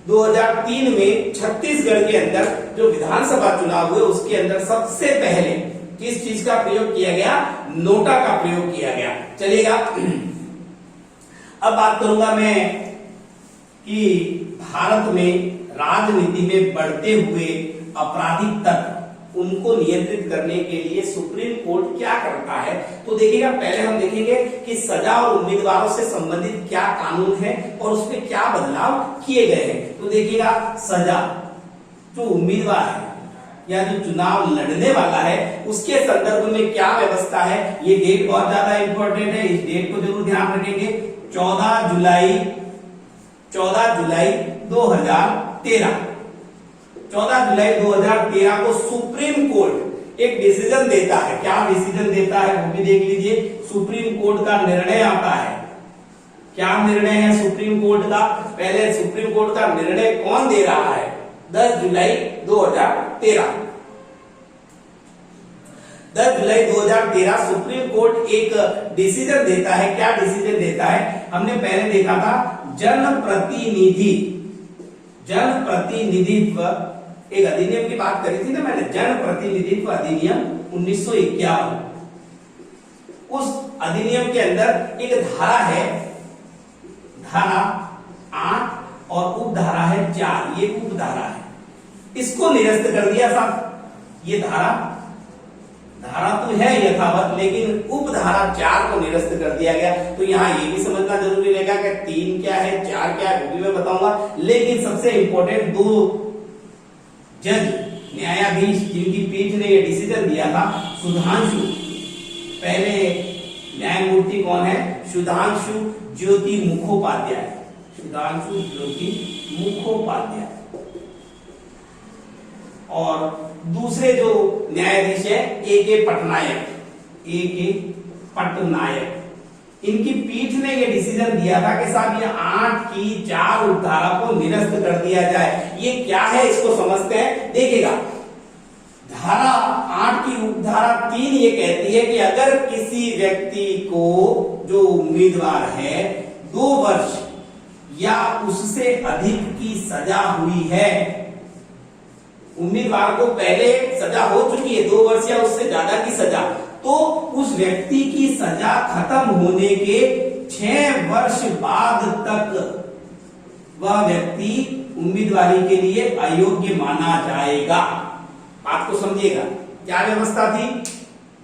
2003 में छत्तीसगढ़ के अंदर जो विधानसभा चुनाव हुए उसके अंदर सबसे पहले किस चीज का प्रयोग किया गया? नोटा का प्रयोग किया गया। चलिएगा अब बात करूंगा मैं कि भारत में राजनीति में बढ़ते हुए आपराधिक तत्व, उनको नियंत्रित करने के लिए सुप्रीम कोर्ट क्या करता है। तो देखिएगा, पहले हम देखेंगे कि सजा और उम्मीदवारों से संबंधित क्या कानून है और उसमें क्या बदलाव किए गए हैं। तो देखिएगा, सजा, जो उम्मीदवार है या जो चुनाव लड़ने वाला है उसके संदर्भ में क्या व्यवस्था है। ये डेट बहुत ज्यादा इंपॉर्टेंट है, इस डेट को जरूर ध्यान रखेंगे। 14 जुलाई 2013 14 जुलाई 2013 को सुप्रीम कोर्ट एक डिसीजन देता है। क्या डिसीजन देता है वो भी देख लीजिए। सुप्रीम कोर्ट का निर्णय आता है क्या निर्णय है सुप्रीम कोर्ट का? पहले सुप्रीम कोर्ट का निर्णय कौन दे रहा है? 10 जुलाई 2013। 10 जुलाई 2013 सुप्रीम कोर्ट एक डिसीजन देता है। क्या डिसीजन देता है? हमने पहले देखा था जनप्रतिनिधित्व एक अधिनियम की बात करी थी ना मैंने, जनप्रतिनिधित्व अधिनियम 1951। उस अधिनियम के अंदर एक धारा है, धारा 8 और उपधारा है 4। ये उपधारा है, इसको निरस्त कर दिया साहब। ये धारा तो है यथावत, लेकिन उपधारा 4 को निरस्त कर दिया गया। तो यहाँ ये भी समझना जरूरी रहेगा कि 3 क्या है, 4 क्या है, वो भी मैं बताऊंगा। लेकिन सबसे इंपॉर्टेंट 2 जज न्यायाधीश जिनकी पीठ ने ये डिसीजन दिया था, सुधांशु, पहले न्यायमूर्ति कौन है? सुधांशु ज्योति मुखोपाध्याय। सुधांशु ज्योति मुखोपाध्याय। और दूसरे जो न्यायाधीश है ए.के. पटनायक। इनकी पीठ ने यह डिसीजन दिया था कि साहब ये 8 की 4 उपधारा को निरस्त कर दिया जाए। ये क्या है इसको समझते हैं, देखिएगा। धारा 8 की उपधारा 3 ये कहती है कि अगर किसी व्यक्ति को, जो उम्मीदवार है, 2 वर्ष या उससे अधिक की सजा हुई है, उम्मीदवार को पहले सजा हो चुकी है 2 वर्ष या उससे ज्यादा की सजा, तो उस व्यक्ति की सजा खत्म होने के 6 वर्ष बाद तक वह व्यक्ति उम्मीदवारी के लिए अयोग्य माना जाएगा। बात को समझिएगा, क्या व्यवस्था थी?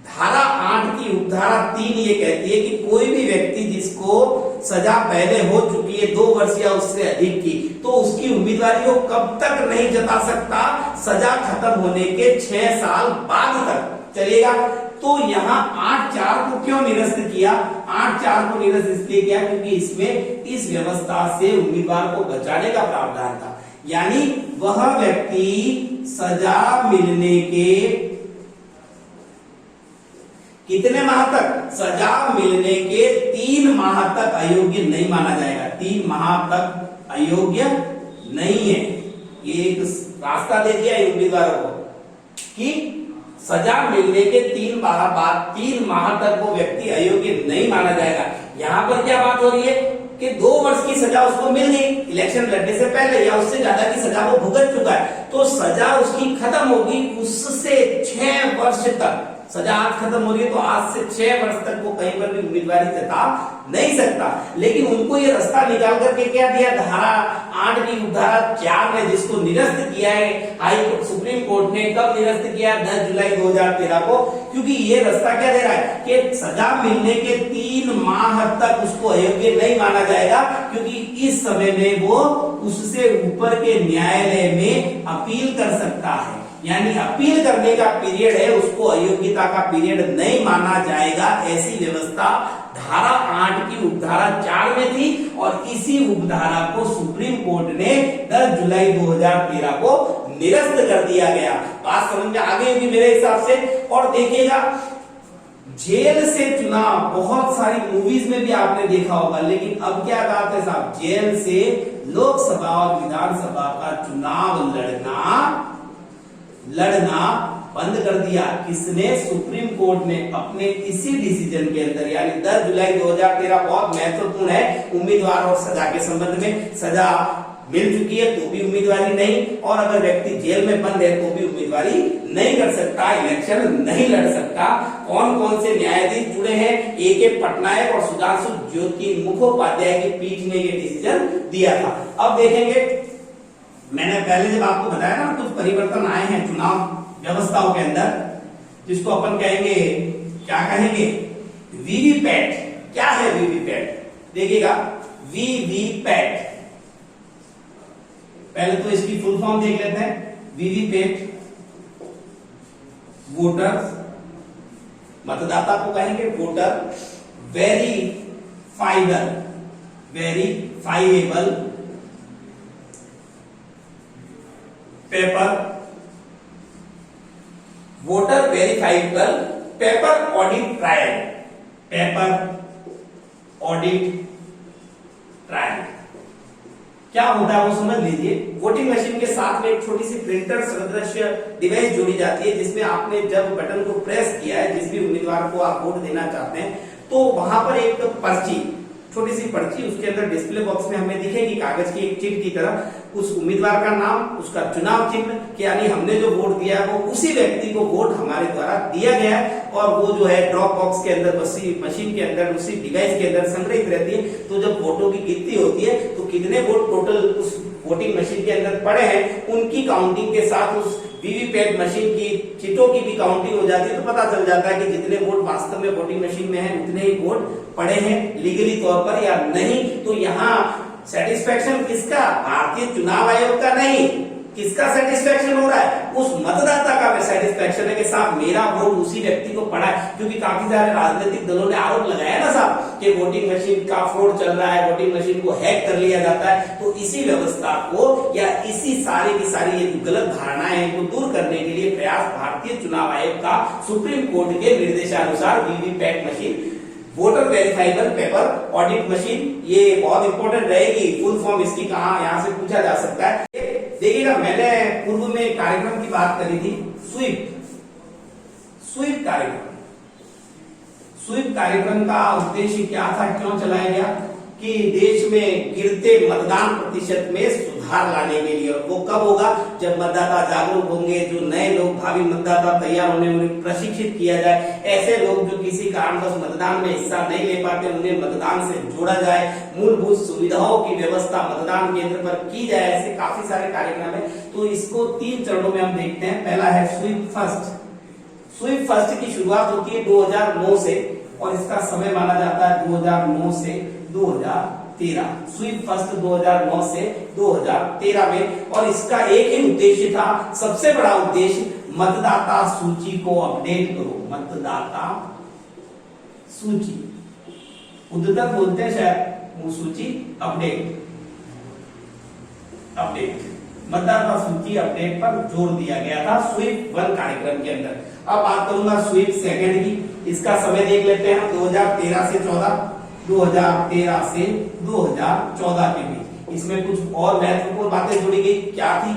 धारा 8 की उपधारा 3 ये कहती है कि कोई भी व्यक्ति जिसको सजा पहले हो चुकी है 2 वर्ष या उससे अधिक की, तो उसकी उम्मीदवारी को कब तक नहीं जता सकता? सजा खत्म होने के 6 साल बाद तक चलेगा। तो यहाँ 8-4 को क्यों निरस्त किया? 8-4 को निरस्त इसलिए किया क्योंकि इसमें इस व्यवस्था से उम्मीदवार को बचाने का प्रावधान था। यानी वह व्यक्ति सजा मिलने के कितने माह तक? सजा मिलने के 3 माह तक अयोग्य नहीं माना जाएगा। 3 माह तक अयोग्य नहीं है। ये एक रास्ता दे दिया है उम्मीदवारों को कि सजा मिलने के 3 माह बाद 3 माह तक वो व्यक्ति अयोग्य नहीं माना जाएगा। यहां पर क्या बात हो रही है कि 2 वर्ष की सजा उसको मिल गई इलेक्शन लड़ने से पहले, या उससे ज्यादा की सजा वो भुगत चुका है, तो सजा उसकी खत्म होगी। उससे 6 वर्ष तक सजा आज खत्म हो रही है, तो आज से 6 वर्ष तक वो कहीं पर भी उम्मीदवारी जता नहीं सकता। लेकिन उनको ये रास्ता निकाल करके क्या दिया? धारा 8 की उपधारा 4 ने जिसको निरस्त किया है हाई कोर्ट, सुप्रीम कोर्ट ने कब निरस्त किया? 10 जुलाई 2013 को। क्योंकि ये रास्ता क्या दे रहा है कि सजा मिलने के 3 माह तक उसको अयोग्य नहीं माना जाएगा, क्योंकि इस समय में वो उससे ऊपर के न्यायालय में अपील कर सकता है। यानी अपील करने का पीरियड है, उसको अयोग्यता का पीरियड नहीं माना जाएगा। ऐसी व्यवस्था धारा 8 की उपधारा 4 में थी और इसी उपधारा को सुप्रीम कोर्ट ने 10 जुलाई 2013 को निरस्त कर दिया गया। बात समझ में आ गई होगी मेरे हिसाब से। और देखिएगा, जेल से चुनाव बहुत सारी मूवीज में भी आपने देखा होगा, लेकिन अब क्या बात है साहब, जेल से लोकसभा और विधानसभा का चुनाव लड़ना बंद कर दिया। किसने? सुप्रीम कोर्ट ने अपने इसी डिसीजन के अंदर। यानी 10 जुलाई 2013 बहुत महत्वपूर्ण है उम्मीदवार और सजा के संबंध में। सजा मिल चुकी है तो भी उम्मीदवारी नहीं, और अगर व्यक्ति जेल में बंद है तो भी उम्मीदवारी नहीं कर सकता, इलेक्शन नहीं लड़ सकता। कौन कौन से न्यायाधीश जुड़े हैं? ए.के. पटनायक और सुधांशु ज्योति मुखोपाध्याय की पीठ ने यह डिसीजन दिया था। अब देखेंगे, मैंने पहले जब आपको बताया ना कुछ परिवर्तन आए हैं चुनाव व्यवस्थाओं के अंदर, जिसको अपन कहेंगे, क्या कहेंगे? वीवीपैट। क्या है वीवीपैट? देखिएगा, वीवीपैट, पहले तो इसकी फुल फॉर्म देख लेते हैं। वीवीपैट वोटर, मतदाता को कहेंगे voter verifiable paper, voter verifiable paper audit क्या होता है वो समझ लीजिए। वोटिंग मशीन के साथ में एक छोटी सी प्रिंटर सदृश्य डिवाइस जोड़ी जाती है, जिसमें आपने जब बटन को प्रेस किया है, जिस भी उम्मीदवार को आप वोट देना चाहते हैं, तो वहां पर एक पर्ची, छोटी सी पर्ची, उसके अंदर डिस्प्ले बॉक्स में हमें दिखेगी कागज की एक चिट की तरह, उस उम्मीदवार का नाम, उसका चुनाव चिन्ह, यानी हमने जो वोट दिया है वो उसी व्यक्ति को वोट हमारे द्वारा दिया गया है, और वो जो है ड्रॉप बॉक्स के अंदर, उसी मशीन के अंदर, उसी डिवाइस के अंदर संग्रहित रहती है। तो जब वोटों की गिनती होती है तो कितने वोट टोटल उस वोटिंग मशीन के अंदर पड़े हैं, उनकी काउंटिंग के साथ उस वीवीपैट मशीन की चिटों की भी काउंटिंग हो जाती है, तो पता चल जाता है कि जितने वोट वास्तव में वोटिंग मशीन में है उतने ही वोट पड़े हैं लीगली तौर पर या नहीं। तो यहाँ सेटिस्फेक्शन किसका? भारतीय चुनाव आयोग का नहीं, किसका सेटिस्फेक्शन हो रहा है? उस मतदाता का सेटिस्फेक्शन है कि साहब मेरा वोट उसी व्यक्ति को पड़ा है। क्योंकि काफी सारे राजनीतिक दलों ने आरोप लगाया ना साहब कि वोटिंग मशीन का फ्रॉड चल रहा है, वोटिंग मशीन को हैक कर लिया जाता है। तो इसी व्यवस्था को या इसी सारी की सारी ये गलत धारणाएं हैं को दूर करने के लिए प्रयास भारतीय चुनाव आयोग का सुप्रीम कोर्ट के निर्देशानुसार VVPAT machine, voter verifiable paper audit machine, ये बहुत इंपॉर्टेंट रहेगी। फुल फॉर्म इसकी कहां यहां से पूछा जा सकता है। देखिएगा, मैंने पूर्व में कार्यक्रम की बात करी थी, स्वीप कार्यक्रम। स्वीप कार्यक्रम का उद्देश्य क्या था, क्यों चलाया गया? कि देश में गिरते मतदान प्रतिशत में सुधार लाने के लिए। और वो कब होगा? जब मतदाता जागरूक होंगे, जो नए लोग भावी मतदाता तैयार होने, उन्हें प्रशिक्षित किया जाए। ऐसे लोग जो किसी कारणवश मतदान में हिस्सा नहीं ले पाते, उन्हें मतदान से जोड़ा जाए। मूलभूत सुविधाओं की व्यवस्था मतदान केंद्र पर की जाए। ऐसे काफी सारे कार्यक्रम है। तो इसको 3 चरणों में हम देखते हैं। पहला है स्वीप फर्स्ट। स्वीप फर्स्ट की शुरुआत होती है 2009 से, और इसका समय माना जाता है 2009 से 2013। स्वीप फर्स्ट 2009 से 2013 में। और इसका एक ही उद्देश्य था, सबसे बड़ा उद्देश्य, मतदाता सूची को अपडेट करो। मतदाता सूची, उद्यतक बोलते हैं शायद, वो सूची अपडेट, मतदाता सूची अपडेट पर जोर दिया गया था स्वीप 1 कार्यक्रम के अंदर। अब बात करूंगा स्वीप सेकंड की। इसका समय देख लेते हैं, 2013 से 14, 2013 से 2014 के बीच। इसमें कुछ और महत्वपूर्ण बातें जुड़ी गई। क्या थी?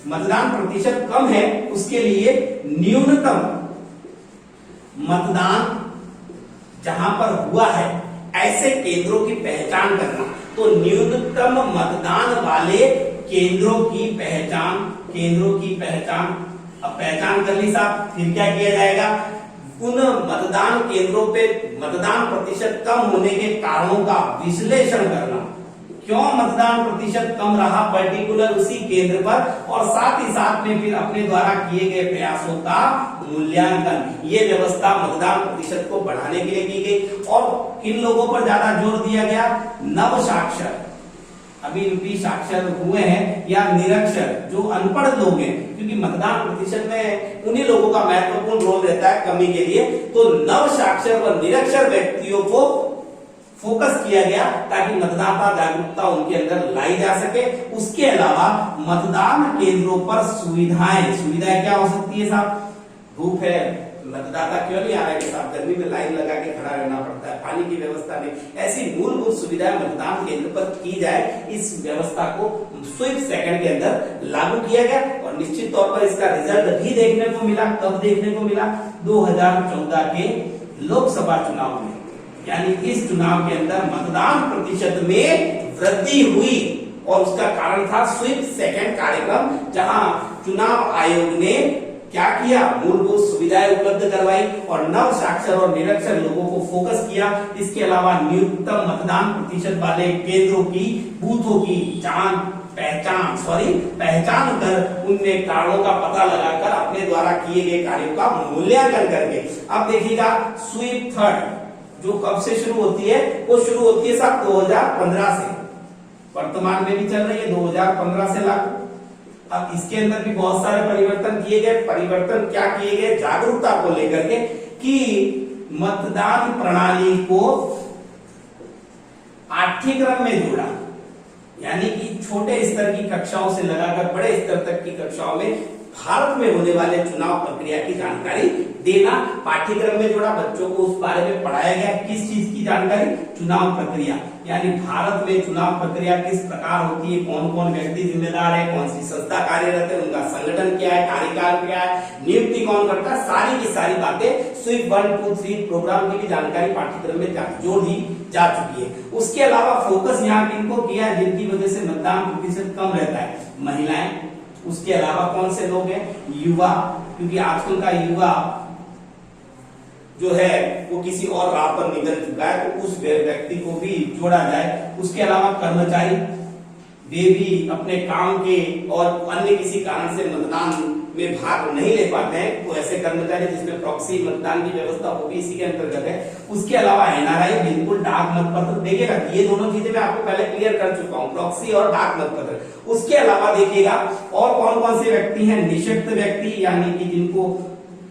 मतदान प्रतिशत कम है, उसके लिए न्यूनतम मतदान जहां पर हुआ है ऐसे केंद्रों की पहचान करना। तो न्यूनतम मतदान वाले केंद्रों की पहचान, अब पहचान कर ली साहब, फिर क्या किया जाएगा? उन मतदान केंद्रों पे मतदान प्रतिशत कम होने के कारणों का विश्लेषण करना। क्यों मतदान प्रतिशत कम रहा पर्टिकुलर उसी केंद्र पर, और साथ ही साथ में फिर अपने द्वारा किए गए प्रयासों का मूल्यांकन। ये व्यवस्था मतदान प्रतिशत को बढ़ाने के लिए की गई। और किन लोगों पर ज्यादा जोर दिया गया? नव साक्षर, अभी साक्षर हुए हैं, या निरक्षर, जो अनपढ़ लोग हैं, क्योंकि मतदान प्रतिशत में उन्हीं लोगों का महत्वपूर्ण रोल रहता है कमी के लिए। तो नव साक्षर व निरक्षर व्यक्तियों को फोकस किया गया ताकि मतदाता जागरूकता उनके अंदर लाई जा सके। उसके अलावा मतदान केंद्रों पर सुविधाएं क्या हो सकती है साहब? धूप है, मतदाता क्यों नहीं आ रहा है कि साहब गर्मी में लाइन लगा के खड़ा रहना पड़ता है, पानी की व्यवस्था नहीं, ऐसी मूलभूत सुविधाएं मतदान केंद्र पर की जाए। इस व्यवस्था को स्वीप सेकंड के अंदर लागू किया गया, और निश्चित तौर पर इसका रिजल्ट भी देखने को मिला। कब देखने को मिला? 2014 के लोकसभा चुनाव में। यानी इस चुनाव के अंदर मतदान प्रतिशत में वृद्धि हुई, और उसका कारण था स्वीप सेकंड कार्यक्रम, जहां चुनाव आयोग ने क्या किया? मूलभूत सुविधाएं उपलब्ध करवाई और नव साक्षर और निरक्षर लोगों को फोकस किया। इसके अलावा न्यूनतम मतदान प्रतिशत वाले केंद्रों की, बूथों की पहचान कर उनमें कारणों का पता लगाकर अपने द्वारा किए गए कार्यों का मूल्यांकन करके। अब देखिएगा स्वीप थर्ड, जो कब से शुरू होती है? वो शुरू होती है साहब 2015 से, वर्तमान में भी चल रही है, 2015 से लागू। अब इसके अंदर भी बहुत सारे परिवर्तन किए गए। परिवर्तन क्या किए गए? जागरूकता को लेकर के, कि मतदान प्रणाली को पाठ्यक्रम में जोड़ा, यानी कि छोटे स्तर की कक्षाओं से लगाकर बड़े स्तर तक की कक्षाओं में भारत में होने वाले चुनाव प्रक्रिया की जानकारी देना। पाठ्यक्रम में जोड़ा, बच्चों को उस बारे में पढ़ाया गया। किस चीज की जानकारी? चुनाव प्रक्रिया, यानी भारत में चुनाव प्रक्रिया किस प्रकार होती है, कौन कौन व्यक्ति जिम्मेदार है, कौन सी संस्था कार्यरत है, उनका संगठन क्या है, कार्यकाल क्या है, नियुक्ति कौन करता है, सारी की सारी बातें स्वीप 1, 2, 3 प्रोग्राम की भी जानकारी पाठ्यक्रम में जोड़ दी जा चुकी है। उसके अलावा फोकस यहाँ किनको किया है, जिनकी वजह से मतदान प्रतिशत कम रहता है? महिलाएं। उसके अलावा कौन से लोग हैं? युवा, क्योंकि आजकल का युवा जो है वो किसी और राह पर निकल चुका है, तो उस व्यक्ति को भी जोड़ा जाए। उसके अलावा कर्मचारी, वे भी अपने काम के और अन्य किसी कारण से मतदान में भाग नहीं ले पाते हैं, तो ऐसे कर्मचारी जिसमें प्रॉक्सी मतदान की व्यवस्था होगी इसी के अंतर्गत है। उसके अलावा एनआरआई, बिल्कुल डाक मतपत्र। देखिएगा ये दोनों चीजें मैं आपको पहले क्लियर कर चुका हूं, प्रॉक्सी और डाक मतपत्र। उसके अलावा देखिएगा और कौन कौन से व्यक्ति हैं? निशक्त व्यक्ति, यानी कि जिनको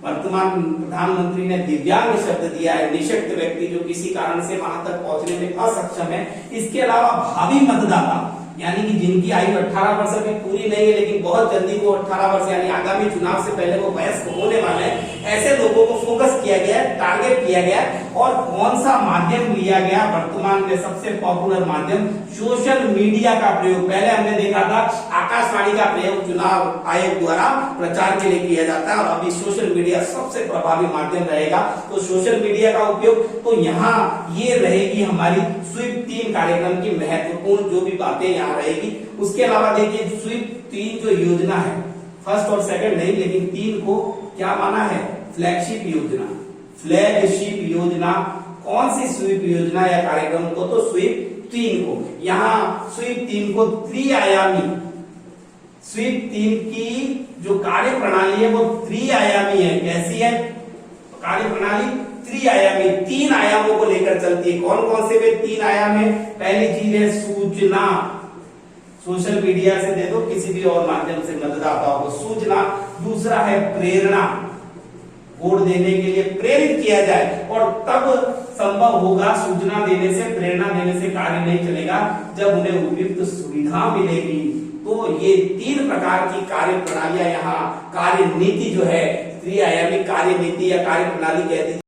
वर्तमान प्रधानमंत्री ने दिव्यांग शब्द दिया है, निशक्त व्यक्ति जो किसी कारण से वहां तक पहुंचने में असक्षम है। इसके अलावा भावी मतदाता, यानी कि जिनकी आयु 18 वर्ष अभी पूरी नहीं है, लेकिन बहुत जल्दी वो 18 वर्ष यानी आगामी चुनाव से पहले वो वयस्क होने वाले हैं, ऐसे लोगों को फोकस किया गया है, टारगेट किया गया है। और कौन सा माध्यम लिया गया? वर्तमान में सबसे पॉपुलर माध्यम सोशल मीडिया का प्रयोग। पहले हमने देखा था आकाशवाणी का प्रयोग चुनाव आयोग द्वारा प्रचार के लिए किया जाता है, और अभी सोशल मीडिया सबसे प्रभावी माध्यम रहेगा। तो सोशल मीडिया का उपयोग, तो यहाँ ये रहेगी हमारी स्वीप 3 कार्यक्रम की महत्वपूर्ण जो भी बातें यहाँ रहेगी। उसके अलावा देखिए स्वीप 3 जो योजना है, फर्स्ट और सेकंड नहीं, लेकिन 3 को क्या माना है? फ्लैगशिप योजना। फ्लैगशिप योजना कौन सी स्वीप योजना या कार्यक्रम को? तो स्वीप 3 को। यहाँ स्वीप 3 को त्रिआयामी, स्वीप 3 की जो कार्य प्रणाली है वो त्रिआयामी है। कैसी है कार्य प्रणाली? त्रिआयामी, 3 आयामों को लेकर चलती है। कौन कौन से वे 3 आयाम है? पहली चीज है सूचना, सोशल मीडिया से दे दो, किसी भी और माध्यम से मतदाताओं को सूचना। दूसरा है प्रेरणा, वोट देने के लिए प्रेरित किया जाए, और तब संभव होगा सूचना देने से, प्रेरणा देने से कार्य नहीं चलेगा जब उन्हें उपयुक्त सुविधा मिलेगी। तो ये 3 प्रकार की कार्य प्रणालियां यहाँ, कार्य नीति जो है त्रिआयामी कार्य नीति या कार्य प्रणाली कहती है।